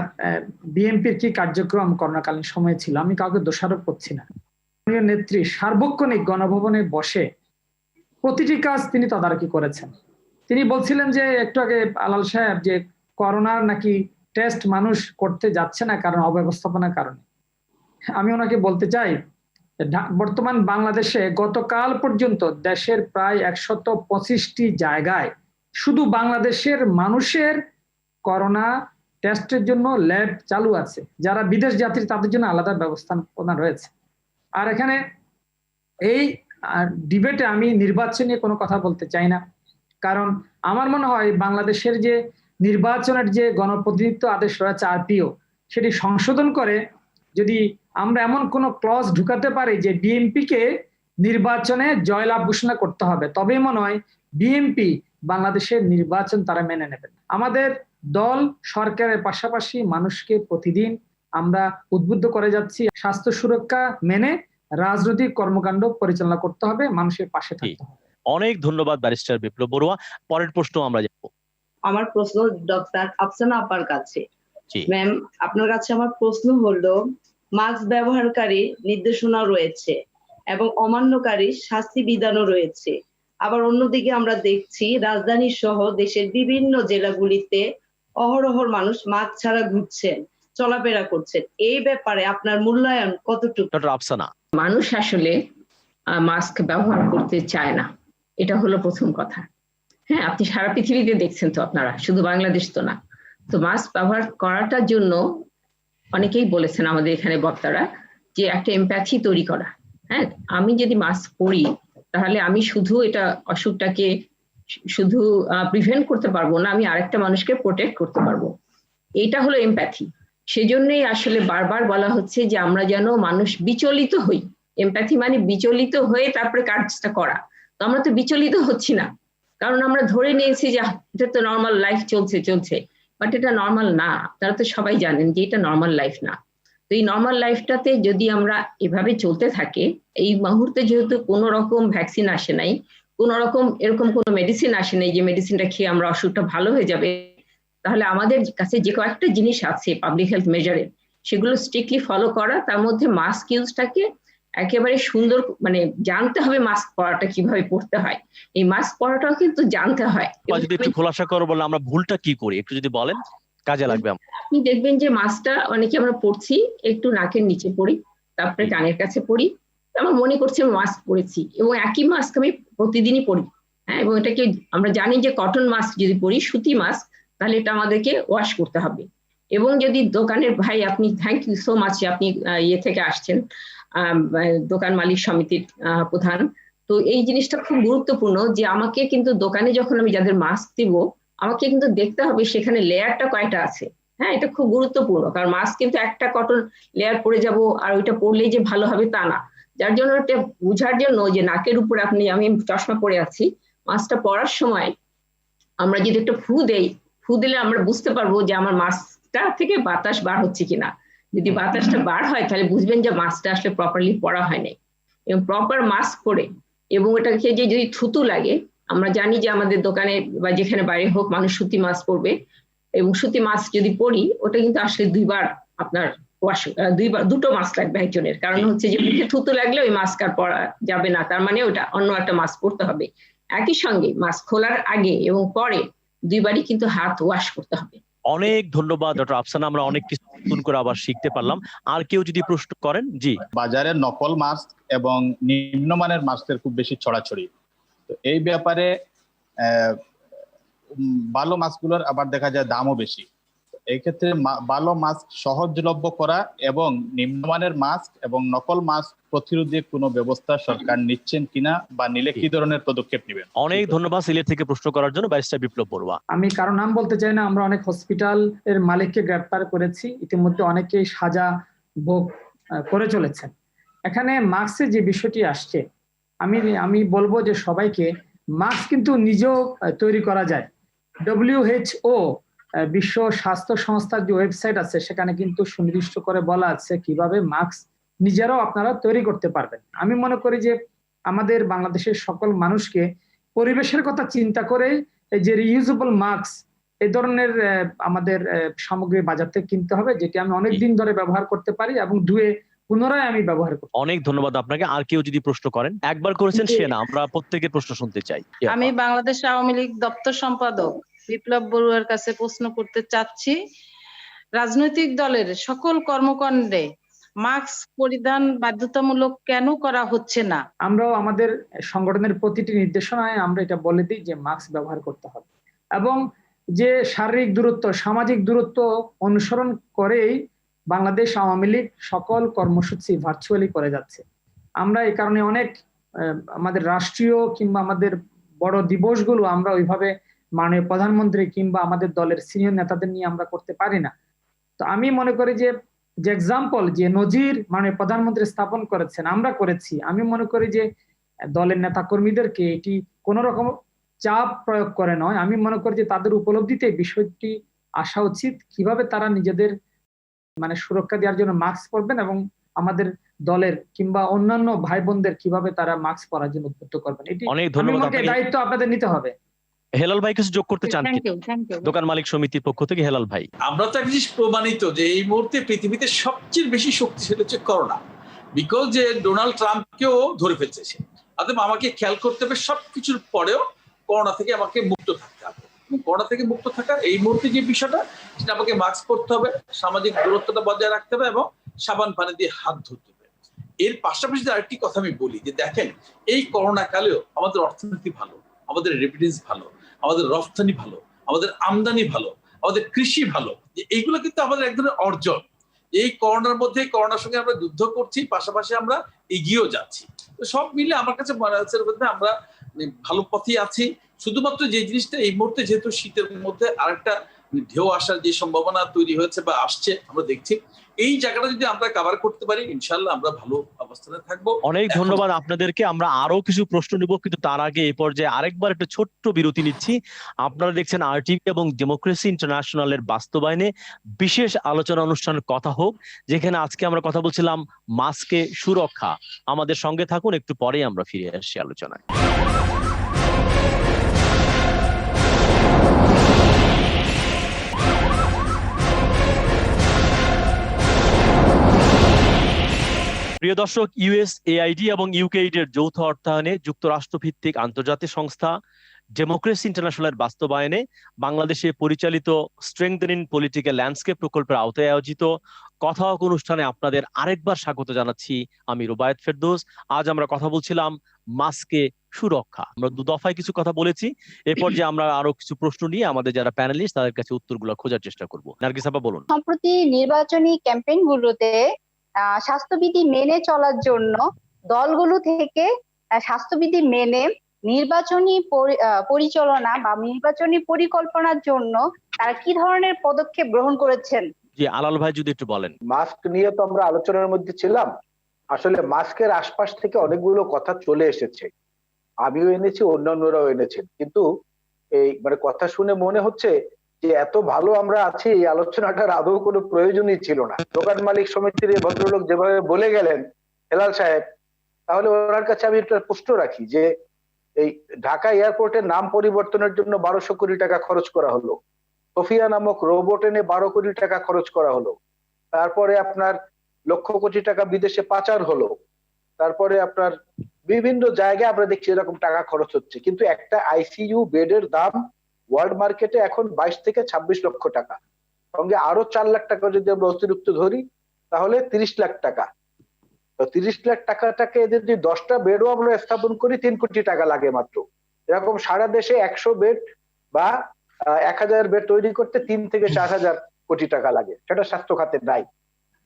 [SPEAKER 4] বিএনপির কি কার্যক্রম করোনাকালীন সময়ে ছিল, আমি কাউকে দোষারোপ করছি না। নেত্রী সার্বক্ষণিক গণভবনে বসে প্রতিটি কাজ তিনি তদারকি করেছেন। তিনি বলছিলেন যে একটু আগে আলাল সাহেব, যে করোনার নাকি টেস্ট মানুষ করতে যাচ্ছে না কারণ অব্যবস্থাপনার কারণে। আমি ওনাকে বলতে চাই, বর্তমান বাংলাদেশে গতকাল পর্যন্ত দেশের প্রায় 125টি জায়গায় শুধু বাংলাদেশের মানুষের করোনা টেস্টের জন্য ল্যাব চালু আছে। যারা বিদেশ যাত্রী তাদের জন্য আলাদা ব্যবস্থাপনা রয়েছে। আর এখানে এই ডিবেটে আমি নির্বাচন নিয়ে কোনো কথা বলতে চাই না, কারণ আমার মনে হয় বাংলাদেশের যে নির্বাচনের যে গণপ্রতিনিধিত্ব আদেশ রয়েছে আরপিও, সেটি সংশোধন করে যদি আমরা এমন কোন ক্লজ ঢুকাতে পারি যে বিএনপিকে নির্বাচনে জয়লাভ ঘোষণা করতে হবে, তবেই মনে হয় বিএনপি বাংলাদেশের নির্বাচন তারা মেনে নেবেন। আমাদের দল সরকারের পাশাপাশি মানুষকে প্রতিদিন আমরা উদ্বুদ্ধ করে যাচ্ছি স্বাস্থ্য সুরক্ষা মেনে রাজনৈতিক কর্মকাণ্ড পরিচালনা করতে হবে, মানুষের পাশে থাকতে হবে।
[SPEAKER 1] অনেক ধন্যবাদ ব্যারিস্টার বিপ্লব বড়ুয়া। পরের প্রশ্ন আমরা যাব।
[SPEAKER 15] আমার প্রশ্ন ডক্টর আফসানা আপার কাছে।
[SPEAKER 1] জি
[SPEAKER 15] ম্যাম, আপনার কাছে আমার প্রশ্ন হলো, মাস্ক ব্যবহারকারী নির্দেশনা রয়েছে এবং অমান্যকারী শাস্তি বিধানও রয়েছে। আবার অন্যদিকে আমরা দেখছি রাজধানী সহ দেশের বিভিন্ন জেলাগুলিতে অহরহ মানুষ মাস্ক ছাড়া ঘুরছেন, চলাফেরা করছেন। এই ব্যাপারে আপনার মূল্যায়ন কতটুকু?
[SPEAKER 1] ডক্টর আফসানা।
[SPEAKER 2] মানুষ আসলে মাস্ক ব্যবহার করতে চায় না, এটা হলো প্রথম কথা। হ্যাঁ, আপনি সারা পৃথিবীতে দেখছেন তো, আপনারা শুধু বাংলাদেশ তো না। তো মাস্ক ব্যবহার করাটার জন্য অনেকেই বলেছেন আমাদের এখানে বক্তারা যে একটা এমপ্যাথি তৈরি করা। হ্যাঁ, আমি যদি মাস্ক পরি তাহলে আমি শুধু এটা অসুখটাকে শুধু প্রিভেন্ট করতে পারবো না, আমি আরেকটা মানুষকে প্রোটেক্ট করতে পারবো। এটা হলো এমপ্যাথি। সেজন্যই আসলে বারবার বলা হচ্ছে যে আমরা যেন মানুষ বিচলিত হই। এমপ্যাথি মানে বিচলিত হয়ে তারপরে কাজটা করা। তো আমরা তো বিচলিত হচ্ছি না, কারণ আমরা ধরে নিয়েছি যে এটা তো নর্মাল লাইফ চলছে, বাট এটা নর্মাল না। আপনারা তো সবাই জানেন যে এটা নর্মাল লাইফ না। তো এই নর্মাল লাইফটাতে যদি আমরা এভাবে চলতে থাকে, এই মুহূর্তে যেহেতু কোনো রকম ভ্যাকসিন আসে নাই, কোনো রকম এরকম কোনো মেডিসিন আসে নাই যে মেডিসিনটা খেয়ে আমরা অসুখটা ভালো হয়ে যাবে, তাহলে আমাদের কাছে যে কয়েকটা জিনিস আছে পাবলিক হেলথ মেজারে, সেগুলো স্ট্রিক্টলি ফলো করা। তার মধ্যে মাস্ক ইউজটাকে একেবারে সুন্দর, মানে জানতে হবে মাস্ক পরাটা কিভাবে পড়তে হয়। এই মাস্ক পরাটাও কিন্তু জানতে হয়।
[SPEAKER 1] যদি একটু খোলাসা করে বললে আমরা ভুলটা কি করি একটু যদি বলেন, কাজে লাগবে।
[SPEAKER 2] আপনি দেখবেন যে মাস্কটা অনেকে আমরা পড়ছি, একটু নাকের নিচে পড়ি, তারপরে কানের কাছে পড়ি, আমার মনে করছে আমি মাস্ক পরেছি, এবং একই মাস্ক আমি প্রতিদিনই পরি। হ্যাঁ, এবং এটাকে আমরা জানি যে কটন মাস্ক যদি পরি, সুতি মাস্ক, তাহলে এটা আমাদেরকে ওয়াশ করতে হবে। এবং যদি দোকানের ভাই, আপনি থ্যাংক ইউ সো মাচ, আপনি ইয়ে থেকে আসছেন, দোকান মালিক সমিতির প্রধান। তো এই জিনিসটা খুব গুরুত্বপূর্ণ যে আমাকে কিন্তু দোকানে যখন আমি যাদের মাস্ক দিব, আমাকে কিন্তু দেখতে হবে সেখানে লেয়ারটা কয়টা আছে। হ্যাঁ, এটা খুব গুরুত্বপূর্ণ, কারণ মাস্ক কিন্তু একটা কটন লেয়ার পরে যাব আর ওইটা পরলেই যে ভালো হবে তা না। যার জন্য এটা বোঝার জন্য যে নাকের উপরে আমি চশমা পরে আছি, মাস্কটা পরার সময় আমরা যদি একটা ফু দিলে আমরা বুঝতে পারবো যে আমার মাস্কটা থেকে বাতাস বার হচ্ছে কিনা। যদি বাতাসটা বার হয় তাহলে বুঝবেন যে মাস্কটা আসলে প্রপারলি পরা হয় নাই। এবং প্রপার মাস্ক পরে, এবং এটাকে যে যদি থুতু লাগে, আমরা জানি যে আমাদের দোকানে বা যেখানে বাইরে হোক মানুষ সুতি মাস্ক পরবে, এবং সুতি মাস্ক যদি পরি ওটা কিন্তু আসলে দুইবার আপনার দুটো মাস্ক লাগবে একজনের। কারণ হচ্ছে যে মুখে থুতু লাগলে ওই মাস্ক আর পরা যাবে না, তার মানে ওটা অন্য একটা মাস্ক পরতে হবে। একই সঙ্গে মাস্ক খোলার আগে এবং পরে দুইবারই কিন্তু হাত ওয়াশ করতে হবে।
[SPEAKER 1] অনেক ধন্যবাদ ডক্টর আফসানা, আমরা অনেক কিছু নতুন করে আবার শিখতে পারলাম। আর কেউ যদি প্রশ্ন করেন? জি।
[SPEAKER 16] বাজারে নকল মাস্ক এবং নিম্নমানের মাস্কের খুব বেশি ছড়াছড়ি, তো এই ব্যাপারে ভালো মাস্কগুলোর আবার দেখা যায় দামও বেশি। এই ক্ষেত্রে ভালো মাস্ক সহজলভ্য করা এবং নিম্নমানের মাস্ক এবং নকল মাস্ক প্রতিরোধে কোনো ব্যবস্থা সরকার নিচ্ছেন কিনা, বা নিলে কি ধরনের পদক্ষেপ নেবেন?
[SPEAKER 1] অনেক ধন্যবাদ সিলেট থেকে প্রশ্ন করার জন্য ব্যারিস্টার বিপ্লব বড়ুয়া।
[SPEAKER 4] আমি কারো নাম বলতে চাই না, আমরা অনেক হসপিটাল এর মালিককে গ্রেপ্তার করেছি, ইতিমধ্যে অনেকেই সাজা ভোগ করে চলেছেন। এখানে মাস্কের যে বিষয়টি আসছে, আমি বলবো যে সবাইকে মাস্ক কিন্তু নিজেও তৈরি করা যায়। WHO বিশ্ব স্বাস্থ্য সংস্থার যে ওয়েবসাইট আছে সেখানে কিন্তু সুনির্দিষ্ট করে বলা আছে কিভাবে মাস্ক নিজেরাও আপনারা তৈরি করতে পারবেন। আমি মনে করি যে আমাদের বাংলাদেশের সকল মানুষকে পরিবেশের কথা চিন্তা করে এই যে রিইউজেবল মাস্ক এই ধরনের আমাদের সামগ্রী বাজার থেকে কিনতে হবে, যেটি আমি অনেকদিন ধরে ব্যবহার করতে পারি এবং ধুয়ে পুনরায় আমি ব্যবহার করি।
[SPEAKER 1] অনেক ধন্যবাদ আপনাকে। আর কেউ যদি প্রশ্ন করেন? একবার করেছেন সে না, আমরা প্রত্যেকের প্রশ্ন শুনতে চাই।
[SPEAKER 17] আমি বাংলাদেশ আওয়ামী লীগ দপ্তর সম্পাদক বিপ্লব বড়ুয়ার কাছে প্রশ্ন করতে চাচ্ছি, রাজনৈতিক দলের সকল কর্মকাণ্ডে মাস্ক পরিধান বাধ্যতামূলক কেন করা হচ্ছে না?
[SPEAKER 4] আমরাও আমাদের সংগঠনের প্রতিটি নির্দেশনায় আমরা এটা বলে দিই যে মাস্ক ব্যবহার করতে হবে, এবং যে শারীরিক দূরত্ব, সামাজিক দূরত্ব অনুসরণ করেই বাংলাদেশ আওয়ামী লীগ সকল কর্মসূচি ভার্চুয়ালি করে যাচ্ছে। আমরা এই কারণে অনেক আমাদের রাষ্ট্রীয় কিংবা আমাদের বড় দিবসগুলো আমরা ওইভাবে মাননীয় প্রধানমন্ত্রী কিংবা আমাদের দলের সিনিয়র নেতাদের নিয়ে আমরা করতে পারি না। তো আমি মনে করি যে এক্সাম্পল, যে নজির মাননীয় প্রধানমন্ত্রী স্থাপন করেছেন, আমরা করেছি। আমি মনে করি যে দলের নেতা কর্মীদেরকে এটি কোনো রকম চাপ প্রয়োগ করে নয়, আমি মনে করি যে তাদের উপলব্ধিতে বিষয়টি আসা উচিত কিভাবে তারা নিজেদের সুরক্ষা দেওয়ার জন্য মাস্ক পরবেন এবং আমাদের দলের কিংবা অন্যান্য ভাই বোনদের কিভাবে তারা মাস্ক পরার জন্য উদ্বুদ্ধ করবেন, এটি
[SPEAKER 1] অনেক ধন্যবাদ
[SPEAKER 4] আমাকে
[SPEAKER 1] আপনাকে।
[SPEAKER 4] দায়িত্ব আপনাদের নিতে হবে।
[SPEAKER 1] হেলাল ভাই কিছু যোগ করতে চান কি?
[SPEAKER 17] থ্যাংক ইউ
[SPEAKER 1] দোকান মালিক সমিতির পক্ষ থেকে হেলাল ভাই।
[SPEAKER 5] আমরা তো একটা জিনিস প্রমাণিত যে এই মুহূর্তে পৃথিবীতে সবচেয়ে বেশি শক্তিশালী হচ্ছে করোনা, বিকজ যে ডোনাল্ড ট্রাম্পকেও ধরে ফেলছে সে। অতএব আমাকে খেয়াল করতে হবে সবকিছুর পরেও করোনা থেকে আমাকে মুক্ত থাকতে হবে। করোনা থেকে মুক্ত থাকার এই মুহূর্তে যে বিষয়টা, সেটা আমাকে মাস্ক পরতে হবে, সামাজিক দূরত্বটা বজায় রাখতে হবে এবং সাবান পানি দিয়ে হাত ধুতে হবে। এর পাশাপাশি আরেকটি কথা আমি বলি যে দেখেন, এই করোনা কালেও আমাদের অর্থনীতি ভালো, আমাদের রেমিটেন্স ভালো, আমাদের রপ্তানি ভালো, আমাদের আমদানি ভালো, আমাদের কৃষি ভালো। এইগুলো কিন্তু আমাদের এক ধরনের অর্জন। এই করোনার মধ্যে, করোনার সঙ্গে আমরা যুদ্ধ করছি, পাশাপাশি আমরা এগিয়েও যাচ্ছি। তো সব মিলে আমার কাছে মনে হচ্ছে আমরা ভালো পথে আছি। শুধুমাত্র যে জিনিসটা এই মুহূর্তে, যেহেতু শীতের মধ্যে আরেকটা ঢেউ আসার যে সম্ভাবনা তৈরি হয়েছে বা আসছে আমরা দেখছি, এই জায়গাটা যদি আমরা কভার করতে পারি ইনশাআল্লাহ আমরা ভালো অবস্থানে থাকবো।
[SPEAKER 1] অনেক ধন্যবাদ আপনাদেরকে। আমরা আরো কিছু প্রশ্ন নিব, কিন্তু তার আগে এই পর্যায়ে আরেকবার একটা ছোট্ট বিরতি নিচ্ছি। আপনারা দেখছেন আরটিভি এবং ডেমোক্রেসি ইন্টারন্যাশনালের বাস্তবায়নে বিশেষ আলোচনা অনুষ্ঠানের কথা হোক, যেখানে আজকে আমরা কথা বলছিলাম মাস্কে সুরক্ষা। আমাদের সঙ্গে থাকুন, একটু পরেই আমরা ফিরে আসছি আলোচনায়। প্রিয় দর্শক, USAID এবং UKAID এর যৌথ অর্থায়নে যুক্তরাষ্ট্র ভিত্তিক আন্তর্জাতিক সংস্থা ডেমোক্রেসি ইন্টারন্যাশনালের বাস্তবায়নে বাংলাদেশে পরিচালিত স্ট্রেংথেনিং পলিটিক্যাল ল্যান্ডস্কেপ প্রকল্পের আওতায় আয়োজিত কথা হোক অনুষ্ঠানে আপনাদের আরেকবার স্বাগত জানাচ্ছি। আমি রুবায়েত ফেরদৌস। আজ আমরা কথা বলছিলাম মাস্কে সুরক্ষা। আমরা 2 দফায় কিছু কথা বলেছি। এরপর যে আমরা আরো কিছু প্রশ্ন নিয়ে আমাদের যারা প্যানেলিস্ট তাদের কাছে উত্তরগুলো খোঁজার চেষ্টা করব। নার্গিস আপা বলুন।
[SPEAKER 18] সম্প্রতি নির্বাচনী ক্যাম্পেইনগুলোতে স্বাস্থ্যবিধি মেনে চলার জন্য দলগুলো থেকে স্বাস্থ্যবিধি মেনে নির্বাচনী পরিচালনা বা নির্বাচনী পরিকল্পনার জন্য তারা কি ধরনের পদক্ষেপ গ্রহণ করেছেন?
[SPEAKER 1] জি, আলাল ভাই যদি একটু বলেন।
[SPEAKER 3] মাস্ক নিয়ে তো আমরা আলোচনার মধ্যে ছিলাম। আসলে মাস্কের আশপাশ থেকে অনেকগুলো কথা চলে এসেছে, আমিও এনেছি, অন্যান্যরাও এনেছেন, কিন্তু এই কথা শুনে মনে হচ্ছে যে এত ভালো আমরা আছি, এই আলোচনাটার আদৌ কোনো প্রয়োজনই ছিল না। দোকান মালিক সমিতির এই ভদ্রলোক যেভাবে বলে গেলেন হেলাল সাহেব, তাহলে ওনার কাছে আমি একটা প্রশ্ন রাখি যে এই ঢাকা এয়ারপোর্টের নাম পরিবর্তনের জন্য 1200 কোটি টাকা খরচ করা হলো, সোফিয়া নামক রোবট এনে 12 কোটি টাকা খরচ করা হলো, তারপরে আপনার লক্ষ কোটি টাকা বিদেশে পাচার হলো, তারপরে আপনার বিভিন্ন জায়গায় আমরা দেখছি এরকম টাকা খরচ হচ্ছে, কিন্তু একটা আইসিইউ বেডের দাম ওয়ার্ল্ড মার্কেটে এখন 22 থেকে 26 লক্ষ টাকা, সঙ্গে আরো 4 লাখ টাকা যদি আমরা অতিরিক্ত ধরি তাহলে 30 লাখ টাকা। তো 30 লাখ টাকাটাকে যদি 10টা বেডও আমরা স্থাপন করি 3 কোটি টাকা লাগে মাত্র। এরকম সারা দেশে 100 বেড বা 1000 বেড তৈরি করতে 3 থেকে 4000 কোটি টাকা লাগে, সেটা স্বাস্থ্য খাতে নাই।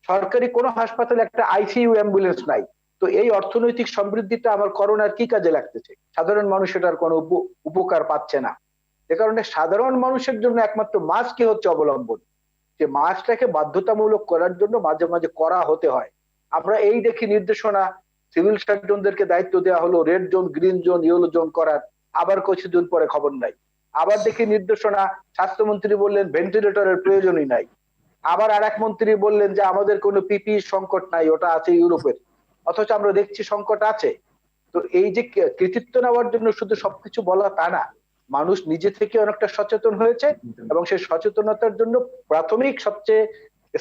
[SPEAKER 3] সরকারি কোনো হাসপাতালে একটা আইসিইউ অ্যাম্বুলেন্স নাই। তো এই অর্থনৈতিক সমৃদ্ধিটা আমার করোনার কি কাজে লাগতেছে? সাধারণ মানুষ এটার কোনো উপকার পাচ্ছে না। যে কারণে সাধারণ মানুষের জন্য একমাত্র মাস্কই হচ্ছে অবলম্বন, যে মাস্কটাকে বাধ্যতামূলক করার জন্য মাঝে মাঝে করা হতে হয়। আমরা এই দেখি নির্দেশনা, সিভিল সার্জনদেরকে দায়িত্ব দেওয়া হলো red zone, green zone, yellow zone করার, আবার কিছুদিন পরে খবর নাই। আবার দেখি নির্দেশনা, স্বাস্থ্যমন্ত্রী বললেন ভেন্টিলেটরের প্রয়োজনই নাই, আবার আর এক মন্ত্রী বললেন যে আমাদের কোনো পিপি সংকট নাই, ওটা আছে ইউরোপের, অথচ আমরা দেখছি সংকট আছে। তো এই যে কৃতিত্ব নেওয়ার জন্য শুধু সবকিছু বলা তা না, মানুষ নিজে থেকে অনেকটা সচেতন হয়েছে এবং সেই সচেতনতার জন্য প্রাথমিক সবচেয়ে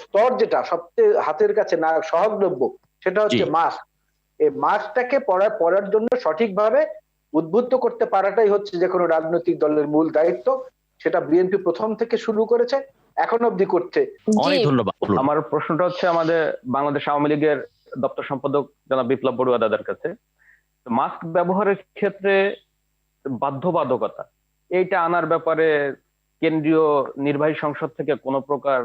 [SPEAKER 3] স্তর যেটা সবচেয়ে হাতের কাছে না সহজলভ্য, সেটা হচ্ছে মাস্ক। এই মাস্কটাকে পরার জন্য সঠিকভাবে উদ্বুদ্ধ করতে পারাটাই হচ্ছে যে কোনো রাজনৈতিক দলের মূল দায়িত্ব। সেটা বিএনপি প্রথম থেকে শুরু করেছে, এখন অবধি করছে।
[SPEAKER 1] অনেক ধন্যবাদ।
[SPEAKER 19] আমার প্রশ্নটা হচ্ছে আমাদের বাংলাদেশ আওয়ামী লীগের দপ্তর সম্পাদক জনাব বিপ্লব বড়ুয়া দাদার কাছে। মাস্ক ব্যবহারের ক্ষেত্রে বাধ্যবাধকতা এইটা আনার ব্যাপারে কেন্দ্রীয় নির্বাহী সংসদ থেকে কোনো প্রকার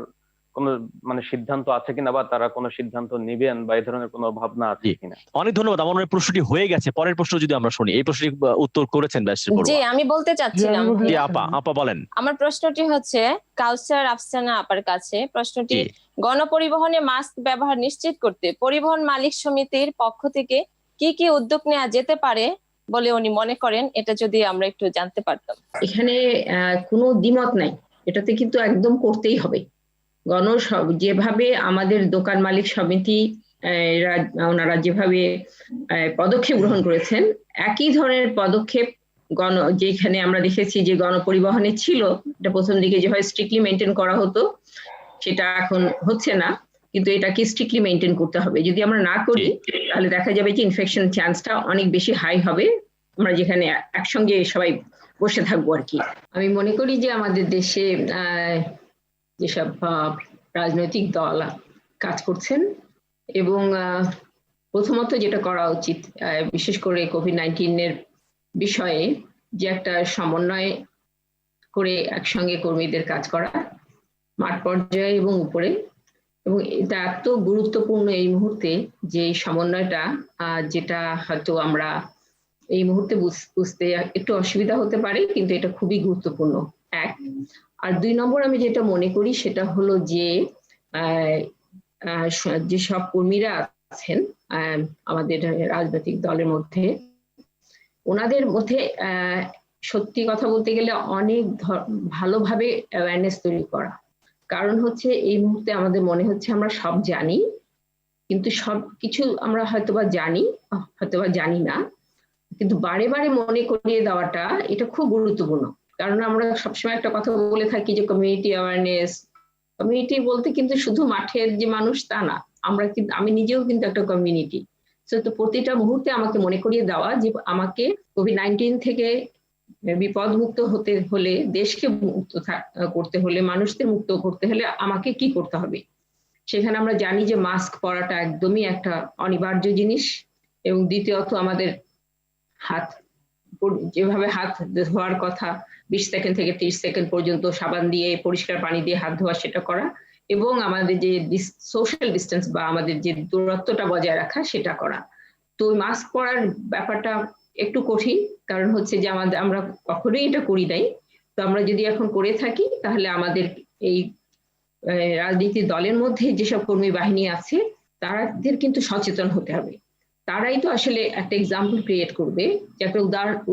[SPEAKER 19] কোনো সিদ্ধান্ত আছে কিনা, বা তারা কোনো সিদ্ধান্ত নেবেন, বা এই ধরনের কোনো ভাবনা আছে কিনা?
[SPEAKER 1] অনেক ধন্যবাদ। আমার মনে প্রশ্নটি হয়ে গেছে, পরের প্রশ্ন যদি আমরা শুনি। এই প্রশ্নটি উত্তর করেছেন ব্যারিস্টার বড়ুয়া।
[SPEAKER 20] জি, আমি বলতে চাচ্ছিলাম।
[SPEAKER 1] জি আপা বলেন।
[SPEAKER 20] আমার প্রশ্নটি হচ্ছে কাউসার আফসানা আপার কাছে। প্রশ্নটি, গণপরিবহনে মাস্ক ব্যবহার নিশ্চিত করতে পরিবহন মালিক সমিতির পক্ষ থেকে কি কি উদ্যোগ নেওয়া যেতে পারে বলে উনি মনে করেন, এটা যদি আমরা একটু জানতে পারতাম।
[SPEAKER 2] এখানে কোনো দ্বিমত নাই, এটাতে কিন্তু একদম করতেই হবে। যেভাবে আমাদের দোকান মালিক সমিতি ওনারা যেভাবে পদক্ষেপ গ্রহণ করেছেন, একই ধরনের পদক্ষেপ যেখানে আমরা দেখেছি যে গণপরিবহনে ছিল, এটা প্রথম দিকে যেভাবে স্ট্রিক্টলি মেনটেন করা হতো সেটা এখন হচ্ছে না, কিন্তু এটাকে স্ট্রিক্টলি মেনটেন করতে হবে। যদি আমরা না করি তাহলে দেখা যাবে যে ইনফেকশন চান্সটা অনেক বেশি হাই হবে, আমরা যেখানে একসঙ্গে সবাই বসে থাকবো আর কি। আমি মনে করি যে আমাদের দেশে যেসব রাজনৈতিক দল কাজ করছেন এবং প্রথমত যেটা করা উচিত বিশেষ করে কোভিড-19 বিষয়ে যে একটা সমন্বয় করে একসঙ্গে কর্মীদের কাজ করা মাঠ পর্যায়ে এবং উপরে, এবং এটা এত গুরুত্বপূর্ণ এই মুহূর্তে যে এই সমন্বয়টা যেটা হয়তো আমরা এই মুহূর্তে বুঝতে একটু অসুবিধা হতে পারে, কিন্তু এটা খুবই গুরুত্বপূর্ণ। এক আর 2 নম্বর আমি যেটা মনে করি সেটা হলো যে যেসব কর্মীরা আছেন আমাদের রাজনৈতিক দলের মধ্যে, ওনাদের মধ্যে সত্যি কথা বলতে গেলে অনেক ভালোভাবে অ্যাওয়ারনেস তৈরি করা। কারণ হচ্ছে এই মুহূর্তে আমাদের মনে হচ্ছে আমরা সব জানি, কিন্তু সব কিছু আমরা হয়তোবা জানি হয়তোবা জানি না, কিন্তু বারে বারে মনে করিয়ে দেওয়াটা এটা খুব গুরুত্বপূর্ণ। কারণ আমরা সবসময় একটা কথা বলে থাকি যে কমিউনিটি অ্যাওয়ারনেস, কমিউনিটি বলতে কিন্তু শুধু মাঠের যে মানুষ তা না, আমরা কিন্তু আমি নিজেও কিন্তু একটা কমিউনিটি। তো প্রতিটা মুহূর্তে আমাকে মনে করিয়ে দেওয়া যে আমাকে কোভিড-19 থেকে বিপদ মুক্ত হতে হলে, দেশকে মুক্ত করতে হলে, মানুষদের মুক্ত করতে হলে আমাকে কি করতে হবে। সেখানে আমরা জানি যে মাস্ক পরাটা একদমই একটা অনিবার্য জিনিস, এবং দ্বিতীয়ত আমাদের হাত যেভাবে হাত ধোয়ার কথা 20 সেকেন্ড থেকে 30 সেকেন্ড পর্যন্ত সাবান দিয়ে পরিষ্কার পানি দিয়ে হাত ধোয়া সেটা করা, এবং আমাদের যে সোশ্যাল ডিস্টেন্স বা আমাদের যে দূরত্বটা বজায় রাখা সেটা করা। তো মাস্ক পরার ব্যাপারটা একটু কঠিন, কারণ হচ্ছে যে আমরা কখনোই এটা করি নাই। তো আমরা যদি এখন করে থাকি তাহলে আমাদের এই রাজনীতি দলের মধ্যে যেসব কর্মী বাহিনী আছে তাদের কিন্তু সচেতন হতে হবে। তারাই তো আসলে একটা এক্সাম্পল ক্রিয়েট করবে, যে একটা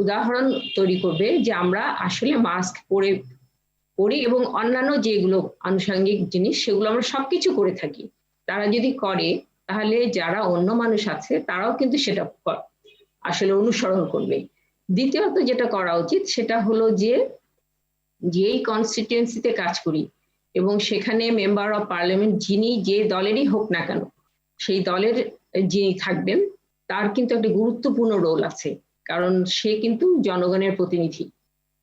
[SPEAKER 2] উদাহরণ তৈরি করবে যে আমরা আসলে মাস্ক পরি এবং অন্যান্য যেগুলো আনুষঙ্গিক জিনিস সেগুলো আমরা সবকিছু করে থাকি। তারা যদি করে তাহলে যারা অন্য মানুষ আছে তারাও কিন্তু সেটা আসলে অনুসরণ করবে। দ্বিতীয়ত যেটা করা উচিত সেটা হলো যে যেই কনস্টিটিউয়েন্সিতে কাজ করি এবং সেখানে মেম্বার অফ পার্লামেন্ট যিনি যে দলেরই হোক না কেন, সেই দলের যিনি থাকবেন তার কিন্তু একটা গুরুত্বপূর্ণ রোল আছে, কারণ সে কিন্তু জনগণের প্রতিনিধি।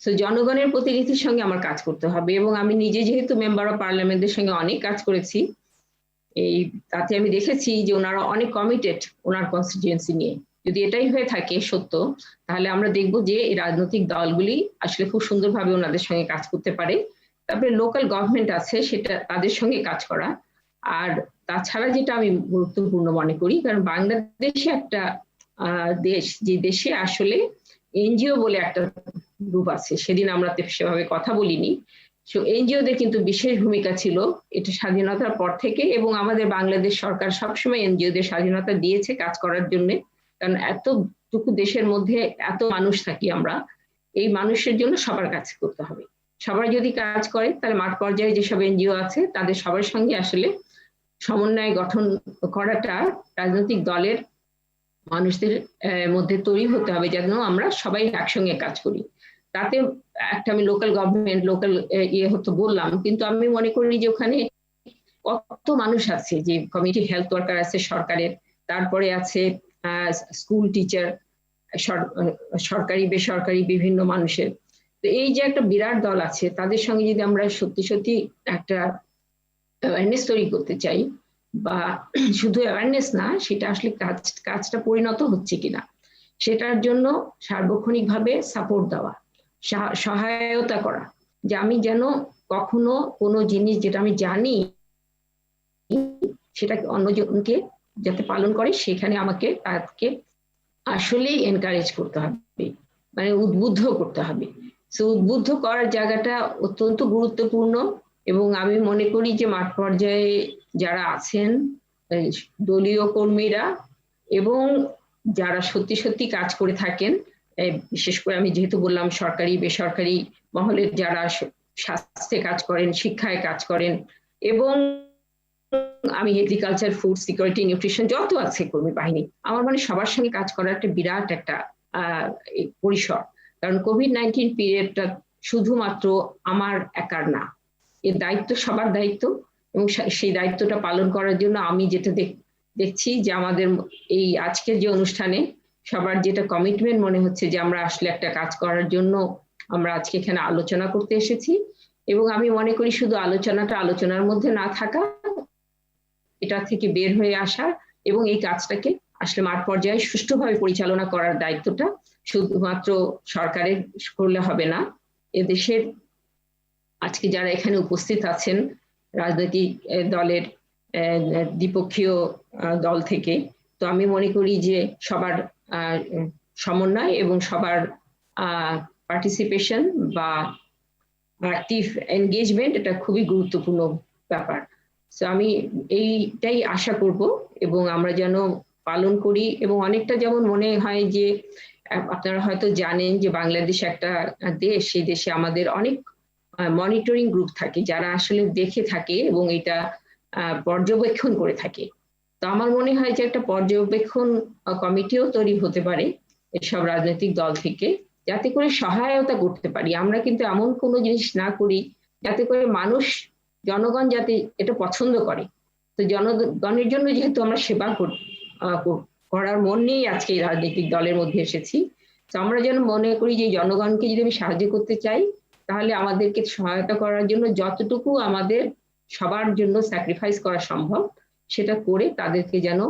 [SPEAKER 2] তো জনগণের প্রতিনিধির সঙ্গে আমার কাজ করতে হবে, এবং আমি নিজে যেহেতু মেম্বার অফ পার্লামেন্টের সঙ্গে অনেক কাজ করেছি, তাতে আমি দেখেছি যে ওনারা অনেক কমিটেড ওনার কনস্টিটিউয়েন্সি নিয়ে। যদি এটাই হয়ে থাকে সত্য, তাহলে আমরা দেখব যে এই রাজনৈতিক দলগুলি আসলে খুব সুন্দরভাবে ওনাদের সঙ্গে কাজ করতে পারে। তারপরে লোকাল গভর্নমেন্ট আছে, সেটা তাদের সঙ্গে কাজ করা। আর তাছাড়া যেটা আমি গুরুত্বপূর্ণ মনে করি, কারণ বাংলাদেশে একটা দেশ, যে দেশে আসলে এনজিও বলে একটা গ্রুপ আছে, সেদিন আমরা সেভাবে কথা বলিনি। এনজিওদের কিন্তু বিশেষ ভূমিকা ছিল এটা স্বাধীনতার পর থেকে, এবং আমাদের বাংলাদেশ সরকার সবসময় এনজিওদের স্বাধীনতা দিয়েছে কাজ করার জন্য। কারণ এতটুকু দেশের মধ্যে এত মানুষ থাকি আমরা, এই মানুষের জন্য সবার কাজ করতে হবে। সবাই যদি কাজ করে তাহলে মাঠ পর্যায়ে যেসব এনজিও আছে তাদের সবার সঙ্গে আসলে সমন্বয় গঠন করাটা রাজনৈতিক দলের মানুষদের মধ্যে তৈরি হতে হবে, যেন আমরা সবাই একসঙ্গে কাজ করি। তাতে একটা আমি লোকাল গভর্নমেন্ট লোকাল হতো বললাম, কিন্তু আমি মনে করি যে ওখানে কত মানুষ আছে, যে কমিউনিটি হেলথ ওয়ার্কার আছে সরকারের, তারপরে আছে স্কুল টিচার, সরকারি বেসরকারি বিভিন্ন মানুষের। তো এই যে একটা বিরাট দল আছে, তাদের সঙ্গে যদি আমরা সত্যি সত্যি একটা অ্যাওয়ারনেস তৈরি করতে চাই, বা শুধু অ্যাওয়ারনেস না, সেটা আসলে কাজটা পরিণত হচ্ছে কিনা সেটার জন্য সার্বক্ষণিকভাবে সাপোর্ট দেওয়া, সহায়তা করা, যে আমি যেন কখনো কোনো জিনিস যেটা আমি জানি সেটা অন্যজনকে যাতে পালন করে, সেখানে আমাকে তাকে আসলেই এনকারেজ করতে হবে, মানে উদ্বুদ্ধ করতে হবে। সো উদ্বুদ্ধ করার জায়গাটা অত্যন্ত গুরুত্বপূর্ণ, এবং আমি মনে করি যে মাঠ পর্যায়ে যারা আছেন দলীয় কর্মীরা এবং যারা সত্যি সত্যি কাজ করে থাকেন, বিশেষ করে আমি যেহেতু বললাম সরকারি বেসরকারি মহলের যারা স্বাস্থ্যে কাজ করেন, শিক্ষায় কাজ করেন, এবং আমি এগ্রিকালচার, ফুড সিকিউরিটি, নিউট্রিশন যত আছে কর্মী বাহিনী, আমার মানে সবার সঙ্গে কাজ করার একটা বিরাট একটা পরিসর। কারণ কোভিড-19 পিরিয়ডটা শুধুমাত্র আমার একার না, এর দায়িত্ব সবার দায়িত্ব, এবং সেই দায়িত্বটা পালন করার জন্য আমি যেটা দেখছি যে আমাদের এই আজকের যে অনুষ্ঠানে সবার যেটা কমিটমেন্ট মনে হচ্ছে যে আমরা আসলে একটা কাজ করার জন্য আমরা আজকে এখানে আলোচনা করতে এসেছি। এবং আমি মনে করি শুধু আলোচনার মধ্যে না থাকা, এটা থেকে বের হয়ে আসা এবং এই কাজটাকে আসলে মাঠ পর্যায়ে সুষ্ঠুভাবে পরিচালনা করার দায়িত্বটা শুধুমাত্র সরকারের করলে হবে না। এদেশের আজকে যারা এখানে উপস্থিত আছেন রাজনৈতিক দলের দ্বিপক্ষীয় দল থেকে, তো আমি মনে করি যে সবার সমন্বয় এবং সবার পার্টিসিপেশন বা অ্যাক্টিভ এনগেজমেন্ট এটা খুবই গুরুত্বপূর্ণ ব্যাপার। তো আমি এইটাই আশা করব এবং আমরা যেন পালন করি। এবং অনেকটা যেমন মনে হয় যে আপনারা হয়তো জানেন যে বাংলাদেশ একটা দেশ, সেই দেশে আমাদের অনেক মনিটরিং গ্রুপ থাকে যারা আসলে দেখে থাকে এবং এটা পর্যবেক্ষণ করে থাকে। তো আমার মনে হয় যে একটা পর্যবেক্ষণ কমিটিও তৈরি হতে পারে এসব রাজনৈতিক দল থেকে, যাতে করে সহায়তা করতে পারি। আমরা কিন্তু এমন কোনো জিনিস না করি যাতে করে জনগণ যাতে এটা পছন্দ করে। তো জনগণের জন্য যেহেতু আমরা সেবা করার মন নিয়েই আজকে এই রাজনৈতিক দলের মধ্যে এসেছি, তো আমরা যেন মনে করি যে জনগণকে যদি আমি সাহায্য করতে চাই তাহলে আমাদেরকে সহায়তা করার জন্য যতটুকু আমাদের সবার জন্য স্যাক্রিফাইস করা সম্ভব সেটা করে তাদেরকে যেন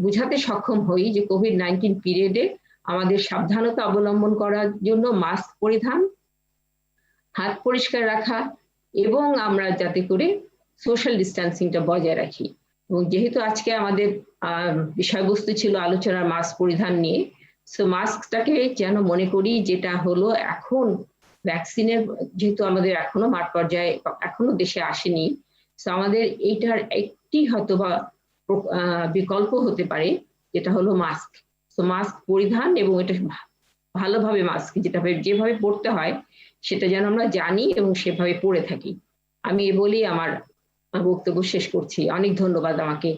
[SPEAKER 2] বুঝাতে সক্ষম হই যে কোভিড-19 পিরিয়ডে আমাদের সাবধানতা অবলম্বন করার জন্য মাস্ক পরিধান, হাত পরিষ্কার রাখা এবং আমরা যাতে করে সোশ্যাল ডিস্টেন্সিংটা বজায় রাখি। এবং যেহেতু আজকে আমাদের বিষয়বস্তু ছিল আলোচনার মাস্ক পরিধান নিয়ে, সো মাস্কটাকে যেন মনে করি যেটা হলো এখন ভ্যাকসিনের, যেহেতু আমাদের এখনো মাঠ পর্যায়ে এখনো দেশে আসেনি, সো আমাদের এইটার একটি হয়তো বা বিকল্প হতে পারে যেটা হলো মাস্ক। তো মাস্ক পরিধান এবং এটা ভালোভাবে মাস্ক যেভাবে পরতে হয় সেটা যেন আমরা জানি এবং সেভাবে পরে থাকি। আমি বলেই আমার বক্তব্য শেষ করছি। অনেক ধন্যবাদ আমাকে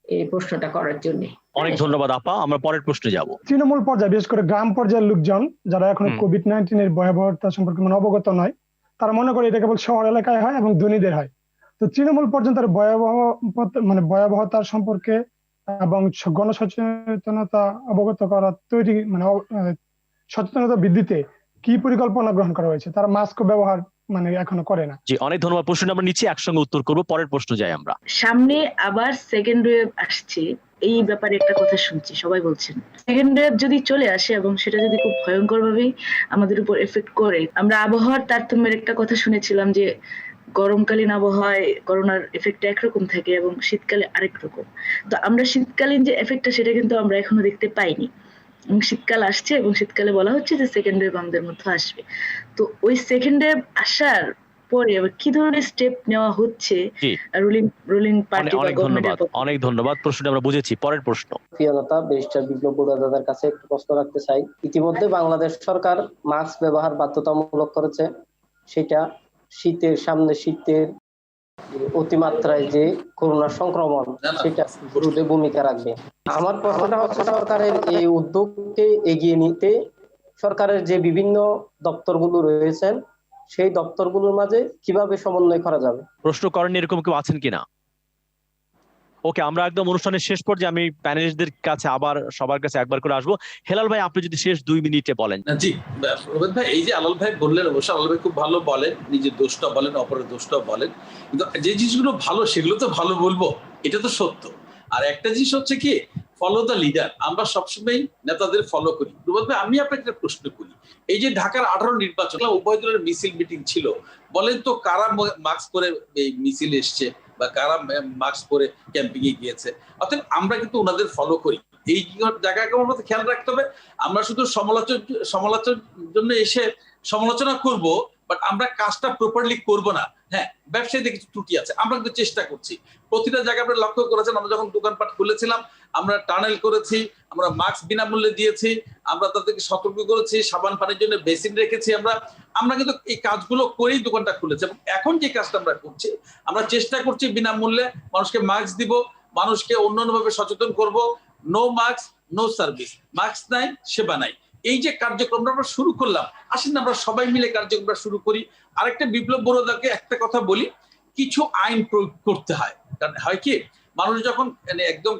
[SPEAKER 2] এই প্রশ্নটা করার জন্য।
[SPEAKER 1] অনেক ধন্যবাদ আপা। আমরা পরের প্রশ্নে যাব।
[SPEAKER 21] তৃণমূল পর্যায়ে বিশেষ করে গ্রাম পর্যায়ের লোকজন যারা এখন কোভিড-19 এর ভয়াবহতা সম্পর্কে অবগত নয়, তারা মনে করে এটা কেবল শহর এলাকায় হয় এবং ধনীদের হয়। তো তৃণমূল পর্যন্ত ভয়াবহতার সম্পর্কে এবং গণসচেতনতা অবগত করা সচেতনতা বৃদ্ধিতে কি পরিকল্পনা গ্রহণ করা হয়েছে? তারা মাস্ক ব্যবহার এখনো করে না।
[SPEAKER 1] জি, অনেক ধন্যবাদ। প্রশ্ন আমরা নিচ্ছি, একসঙ্গে উত্তর করব। পরের প্রশ্ন যাই আমরা।
[SPEAKER 22] সামনে আবার সেকেন্ড ওয়েভ আসছে, এই ব্যাপারে একটা কথা শুনছি, সবাই বলছেন সেকেন্ড ওয়েভ যদি চলে আসে এবং সেটা যদি খুব ভয়ঙ্কর ভাবে আমাদের উপর এফেক্ট করে। আমরা আবহাওয়ার তারতম্যের একটা কথা শুনেছিলাম যে গরমকালীন আবহাওয়ায় করোনার এফেক্ট একরকম থাকে এবং শীতকালে আরেক রকম। তো আমরা শীতকালীন যে এফেক্টটা সেটা কিন্তু আমরা এখনো দেখতে পাইনি, এবং শীতকাল আসছে এবং শীতকালে বলা হচ্ছে যে সেকেন্ড ওয়েভ আমাদের মধ্যে আসবে। তো ওই সেকেন্ড ওয়েভ আসার পরে কি ধরনের স্টেপ নেওয়া হচ্ছে রুলিং পার্টি বা গভর্নমেন্টের পক্ষ?
[SPEAKER 1] অনেক ধন্যবাদ। প্রশ্নটা আমরা বুঝেছি। পরের প্রশ্ন।
[SPEAKER 23] প্রিয়তা ব্যারিস্টার বিপ্লব বড়ুয়া দাদার কাছে একটু প্রশ্ন রাখতে চাই। ইতিমধ্যে বাংলাদেশ সরকার মাস্ক ব্যবহার বাধ্যতামূলক করেছে, সেটা শীতের অতিমাত্রায় যে করোনা সংক্রমণ সেটা রোধে ভূমিকা রাখবে। আমার প্রশ্নটা হচ্ছে সরকারের এই উদ্যোগকে এগিয়ে নিতে সরকারের যে বিভিন্ন দপ্তরগুলো রয়েছেন সেই দপ্তরগুলোর মাঝে কিভাবে সমন্বয় করা যাবে?
[SPEAKER 1] প্রশ্ন করেন এরকম কেউ আছেন কিনা? ওকে, আমরা একদম অনুষ্ঠানের শেষ পর্যায়ে আমি প্যানেলিস্টদের কাছে আবার সবার কাছে একবার করে আসবো। হেলাল ভাই, আপনি যদি শেষ 2 মিনিটে বলেন।
[SPEAKER 5] জি রোবেদ ভাই, এই যে আলাল ভাই বললেন, অবশ্যই আলাল ভাই খুব ভালো বলেন, নিজের দোষটা বলেন, অপরের দোষটা বলেন, কিন্তু যে জিনিসগুলো ভালো সেগুলো তো ভালো বলবো, এটা তো সত্য। আর একটা জিনিস হচ্ছে কি, ফলো দ্য লিডার। আমরা সবসময় নেতাদের ফলো করি। রোবেদ ভাই, আমি আপনাকে একটা প্রশ্ন করি, এই যে ঢাকার 18 নির্বাচন উভয় দলের মিছিল মিটিং ছিল, বলেন তো কারা মাস্ক পরে এই মিছিল এসছে বা কারা মাস্ক পরে ক্যাম্পিং এ গিয়েছে? অর্থাৎ আমরা কিন্তু ওনাদের ফলো করি। এই জায়গাকে আমাদের খেয়াল রাখতে হবে। আমরা শুধু সমালোচনার জন্য এসে সমালোচনা করব, বাট আমরা কাজটা প্রপারলি করব না। হ্যাঁ, ব্যবসায়ীদের কিছু ত্রুটি আছে, আমরা কিন্তু চেষ্টা করছি। প্রতিটা জায়গায় আপনারা লক্ষ্য করেছেন, আমরা যখন দোকানপাট খুলেছিলাম আমরা টানেল করেছি, আমরা মাস্ক বিনামূল্যে দিয়েছি, আমরা তাদেরকে সতর্ক করেছি, সাবান পানির জন্য বেসিন রেখেছি। আমরা কিন্তু এই কাজগুলো করেই দোকানটা খুলেছি। এবং এখন যে কাজটা আমরা করছি, আমরা চেষ্টা করছি বিনামূল্যে মানুষকে মাস্ক দিব, মানুষকে অন্যান্যভাবে সচেতন করব। No mask no service, mask নাই সেবা নাই, এই যে কার্যক্রমটা আমরা শুরু করলাম, আসেন আমরা সবাই মিলে কার্যক্রমটা শুরু করি। আরেকটা বিপ্লব বড়ুয়াদাকে একটা কথা বলি, কিছু আইন প্রয়োগ করতে হয়। কারণ হয় কি, মানুষ যখন একদম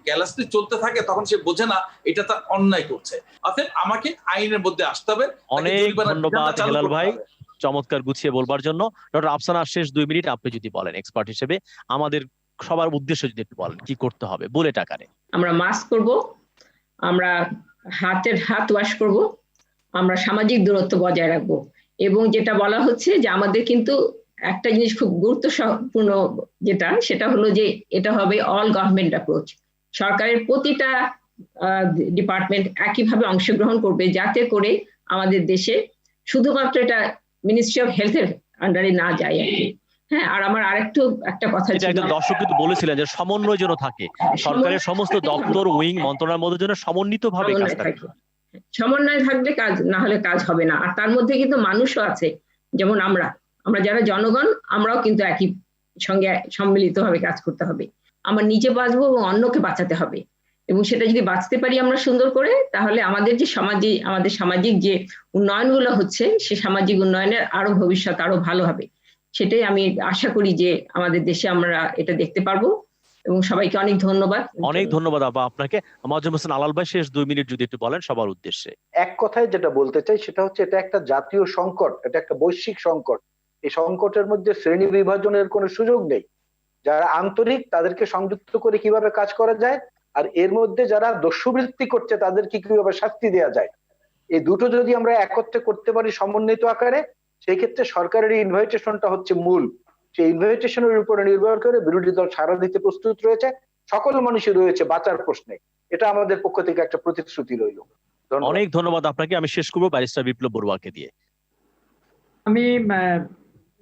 [SPEAKER 5] ক্যালাসলি চলতে থাকে তখন সে বোঝে না এটা তার অন্যায় করছে। অর্থাৎ আমাকে আইনের মধ্যে আসতে হবে।
[SPEAKER 1] অনেক ধন্যবাদ হেলাল ভাই চমৎকার গুছিয়ে বলবার জন্য। ডক্টর আফসানা, শেষ 2 মিনিট আপনি যদি বলেন এক্সপার্ট হিসেবে, আমাদের সবার উদ্দেশ্যে যদি একটু বলেন কি করতে হবে বুলেট আকারে।
[SPEAKER 2] আমরা মাস্ক করব, আমরা হাত ওয়াশ করব, আমরা সামাজিক দূরত্ব বজায় রাখবো। এবং যেটা বলা হচ্ছে যে আমাদের কিন্তু একটা জিনিস খুব গুরুত্বপূর্ণ সেটা হলো যে এটা হবে অল গভর্নমেন্ট অ্যাপ্রোচ। সরকারের প্রতিটা ডিপার্টমেন্ট একইভাবে অংশগ্রহণ করবে, যাতে করে আমাদের দেশে শুধুমাত্র এটা মিনিস্ট্রি অফ হেলথের আন্ডারে না যায় আর কি। হ্যাঁ, আর আমার একটা কথা ছিল,
[SPEAKER 1] একজন দর্শক কিন্তু বলেছিলেন যে সমন্বয় যেন থাকে, সরকারের সমস্ত দপ্তর উইং মন্ত্রণালয়ের মধ্যে যেন সমন্বিতভাবে কাজ থাকে।
[SPEAKER 2] সমন্বয় থাকলে কাজ, না হলে কাজ হবে না। আর তার মধ্যে কিন্তু মানুষও আছে, যেমন আমরা যারা জনগণ, আমরাও কিন্তু একই সঙ্গে সম্মিলিতভাবে কাজ করতে হবে। আমার নিজে বাঁচবো এবং অন্যকে বাঁচাতে হবে। এবং সেটা যদি বাঁচতে পারি আমরা সুন্দর করে, তাহলে আমাদের যে আমাদের সামাজিক যে উন্নয়নগুলো হচ্ছে, সে সামাজিক উন্নয়নের আরো ভবিষ্যৎ আরো ভালো হবে। সেটাই আমি আশা করি যে আমাদের দেশে আমরা এটা দেখতে পারবো। এবং সবাইকে অনেক ধন্যবাদ।
[SPEAKER 1] অনেক ধন্যবাদ আপা আপনাকে। মোয়াজ্জেম হোসেন আলাল ভাই, শেষ 2 মিনিট যদি একটু বলেন সবার উদ্দেশ্যে।
[SPEAKER 3] এক কথায় যেটা বলতে চাই সেটা হচ্ছে, এটা একটা জাতীয় সংকট, এটা একটা বৈশ্বিক সংকট। এই সংকটের মধ্যে শ্রেণী বিভাজনের কোনো সুযোগ নেই। যারা আন্তরিক তাদেরকে সংযুক্ত করে কিভাবে কাজ করা যায়, আর এর মধ্যে যারা দস্যুবৃত্তি করছে তাদেরকে কিভাবে শাস্তি দেওয়া যায়, এই দুটো যদি আমরা একত্রে করতে পারি সমন্বিত আকারে, সেই ক্ষেত্রে সরকারের ইনভাইটেশনটা হচ্ছে মূল। সেই ইনভাইটেশনের উপরে নির্ভর করে বিরোধী দল সাড়া দিতে প্রস্তুত রয়েছে, সকল মানুষই রয়েছে বাঁচার প্রশ্নে। এটা আমাদের পক্ষ থেকে একটা প্রতিশ্রুতি রইল।
[SPEAKER 1] অনেক ধন্যবাদ আপনাকে। আমি শেষ করবো ব্যারিস্টার বিপ্লব বড়ুয়াকে দিয়ে।
[SPEAKER 4] আমি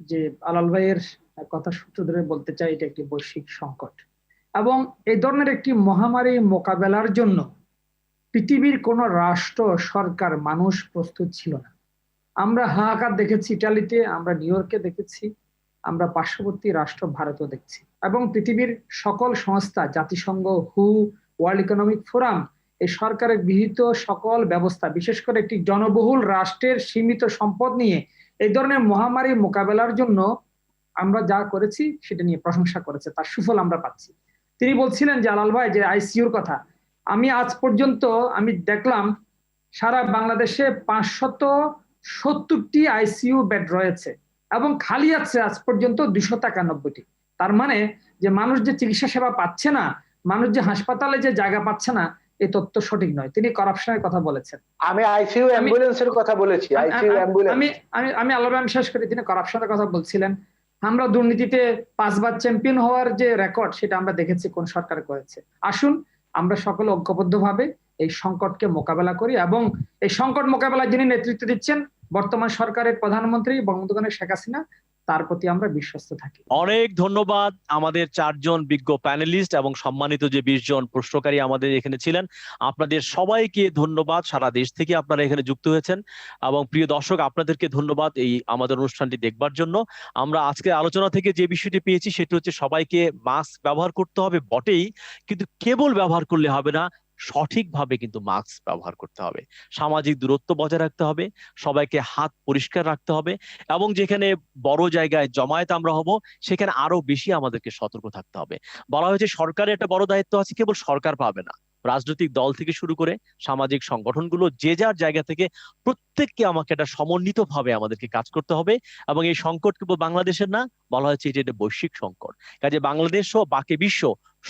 [SPEAKER 4] যে আলাল ভাইয়ের কথা সূত্র ধরে বলতে চাই, এটা একটি বৈশ্বিক সংকট এবং এই ধরনের একটি মহামারী মোকাবেলার জন্য পৃথিবীর কোন রাষ্ট্র, সরকার, মানুষ প্রস্তুত ছিল না। আমরা হাহাকার দেখেছি ইটালিতে, আমরা নিউ ইয়র্কে দেখেছি, আমরা পার্শ্ববর্তী রাষ্ট্র ভারতও দেখছি, এবং পৃথিবীর সকল সংস্থা, জাতিসংঘ, হু, ওয়ার্ল্ড ইকোনমিক ফোরাম, এই সরকারের গৃহীত সকল ব্যবস্থা, বিশেষ করে একটি জনবহুল রাষ্ট্রের সীমিত সম্পদ নিয়ে এই ধরনের মহামারী মোকাবেলার জন্য আমরা যা করেছি সেটা নিয়ে প্রশংসা করেছে, তার সুফল আমরা পাচ্ছি। তিনি বলছিলেন যে আলাল ভাই যে আইসিইউর কথা, আমি আজ পর্যন্ত আমি দেখলাম সারা বাংলাদেশে 570টি আইসিইউ বেড রয়েছে এবং খালি আছে আজ পর্যন্ত 291টি। তার মানে যে মানুষ যে চিকিৎসা সেবা পাচ্ছে না, মানুষ যে হাসপাতালে যে জায়গা পাচ্ছে না, এই তথ্য সঠিক নয়। তিনি করাপশনের কথা বলেছেন।
[SPEAKER 3] আমি আইসিইউ অ্যাম্বুলেন্সের কথা বলেছি। আইসিইউ অ্যাম্বুলেন্স
[SPEAKER 4] আমি আল্লাহ শেষ করি। তিনি করাপশনের কথা বলছিলেন। আমরা দুর্নীতিতে 5 বার চ্যাম্পিয়ন হওয়ার যে রেকর্ড, সেটা আমরা দেখেছি কোন সরকার করেছে। আসুন আমরা সকলে ঐক্যবদ্ধভাবে এই সংকটকে মোকাবেলা করি, এবং এই সংকট মোকাবেলায় যিনি নেতৃত্ব দিচ্ছেন বর্তমান সরকারের প্রধানমন্ত্রী বঙ্গবন্ধু শেখ হাসিনা, তার প্রতি আমরা বিশ্বস্ত থাকি।
[SPEAKER 1] অনেক ধন্যবাদ আমাদের 4 জন বিজ্ঞ প্যানেলিস্ট এবং সম্মানিত যে 20 জন প্রশ্নকারী আমাদের এখানে ছিলেন। আপনাদের সবাইকে ধন্যবাদ, সারা দেশ থেকে আপনারা এখানে যুক্ত হয়েছেন। এবং প্রিয় দর্শক, আপনাদেরকে ধন্যবাদ এই আমাদের অনুষ্ঠানটি দেখবার জন্য। আমরা আজকে আলোচনা থেকে যে বিষয়টি পেয়েছি সেটা হচ্ছে, সবাইকে মাস্ক ব্যবহার করতে হবে বটেই, কিন্তু কেবল ব্যবহার করলে হবে না, সঠিকভাবে কিন্তু মাস্ক ব্যবহার করতে হবে, সামাজিক দূরত্ব বজায় রাখতে হবে, সবাইকে হাত পরিষ্কার রাখতে হবে, এবং যেখানে বড় জায়গায় জমায়েত আমরা হব সেখানে আরো বেশি আমাদেরকে সতর্ক থাকতে হবে। বলা হয়েছে সরকারের একটা বড় দায়িত্ব আছে, কেবল সরকার পাবে না, রাজনৈতিক দল থেকে শুরু করে সামাজিক সংগঠনগুলো যে যার জায়গা থেকে প্রত্যেককে আমাকে একটা সমন্বিতভাবে আমাদেরকে কাজ করতে হবে। এবং এই সংকট কেবল বাংলাদেশের না, বলা হয়েছে এটা একটা বৈশ্বিক সংকট। কাজে বাংলাদেশ ও বাকি বিশ্ব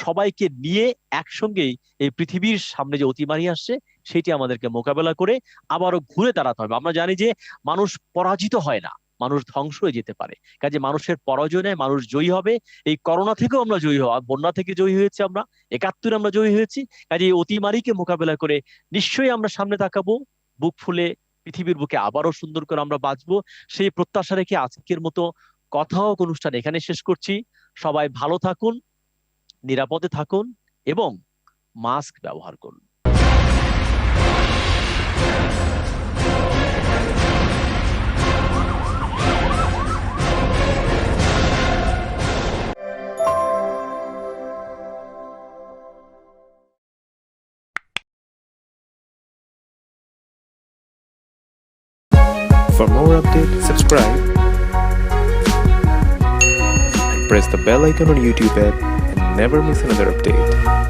[SPEAKER 1] সবাইকে নিয়ে একসঙ্গেই এই পৃথিবীর সামনে যে অতিমারি আসছে সেটি আমাদেরকে মোকাবেলা করে আবারও ঘুরে দাঁড়াতে হবে। আমরা জানি যে মানুষ পরাজিত হয় না, মানুষ ধ্বংস হয়ে যেতে পারে। কাজে মানুষের পরাজয় নেই, মানুষ জয়ী হবে। এই করোনা থেকেও আমরা জয়ী হওয়া, বন্যা থেকে জয়ী হয়েছি, আমরা 71 আমরা জয়ী হয়েছি। কাজে এই অতিমারিকে মোকাবেলা করে নিশ্চয়ই আমরা সামনে তাকাবো, বুক ফুলে পৃথিবীর বুকে আবারও সুন্দর করে আমরা বাঁচবো, সেই প্রত্যাশা রেখে আজকের মতো কথা হোক অনুষ্ঠান এখানে শেষ করছি। সবাই ভালো থাকুন, নিরাপদে থাকুন এবং মাস্ক ব্যবহার করুন।
[SPEAKER 6] For more updates, subscribe and press the bell icon on YouTube app and never miss another update.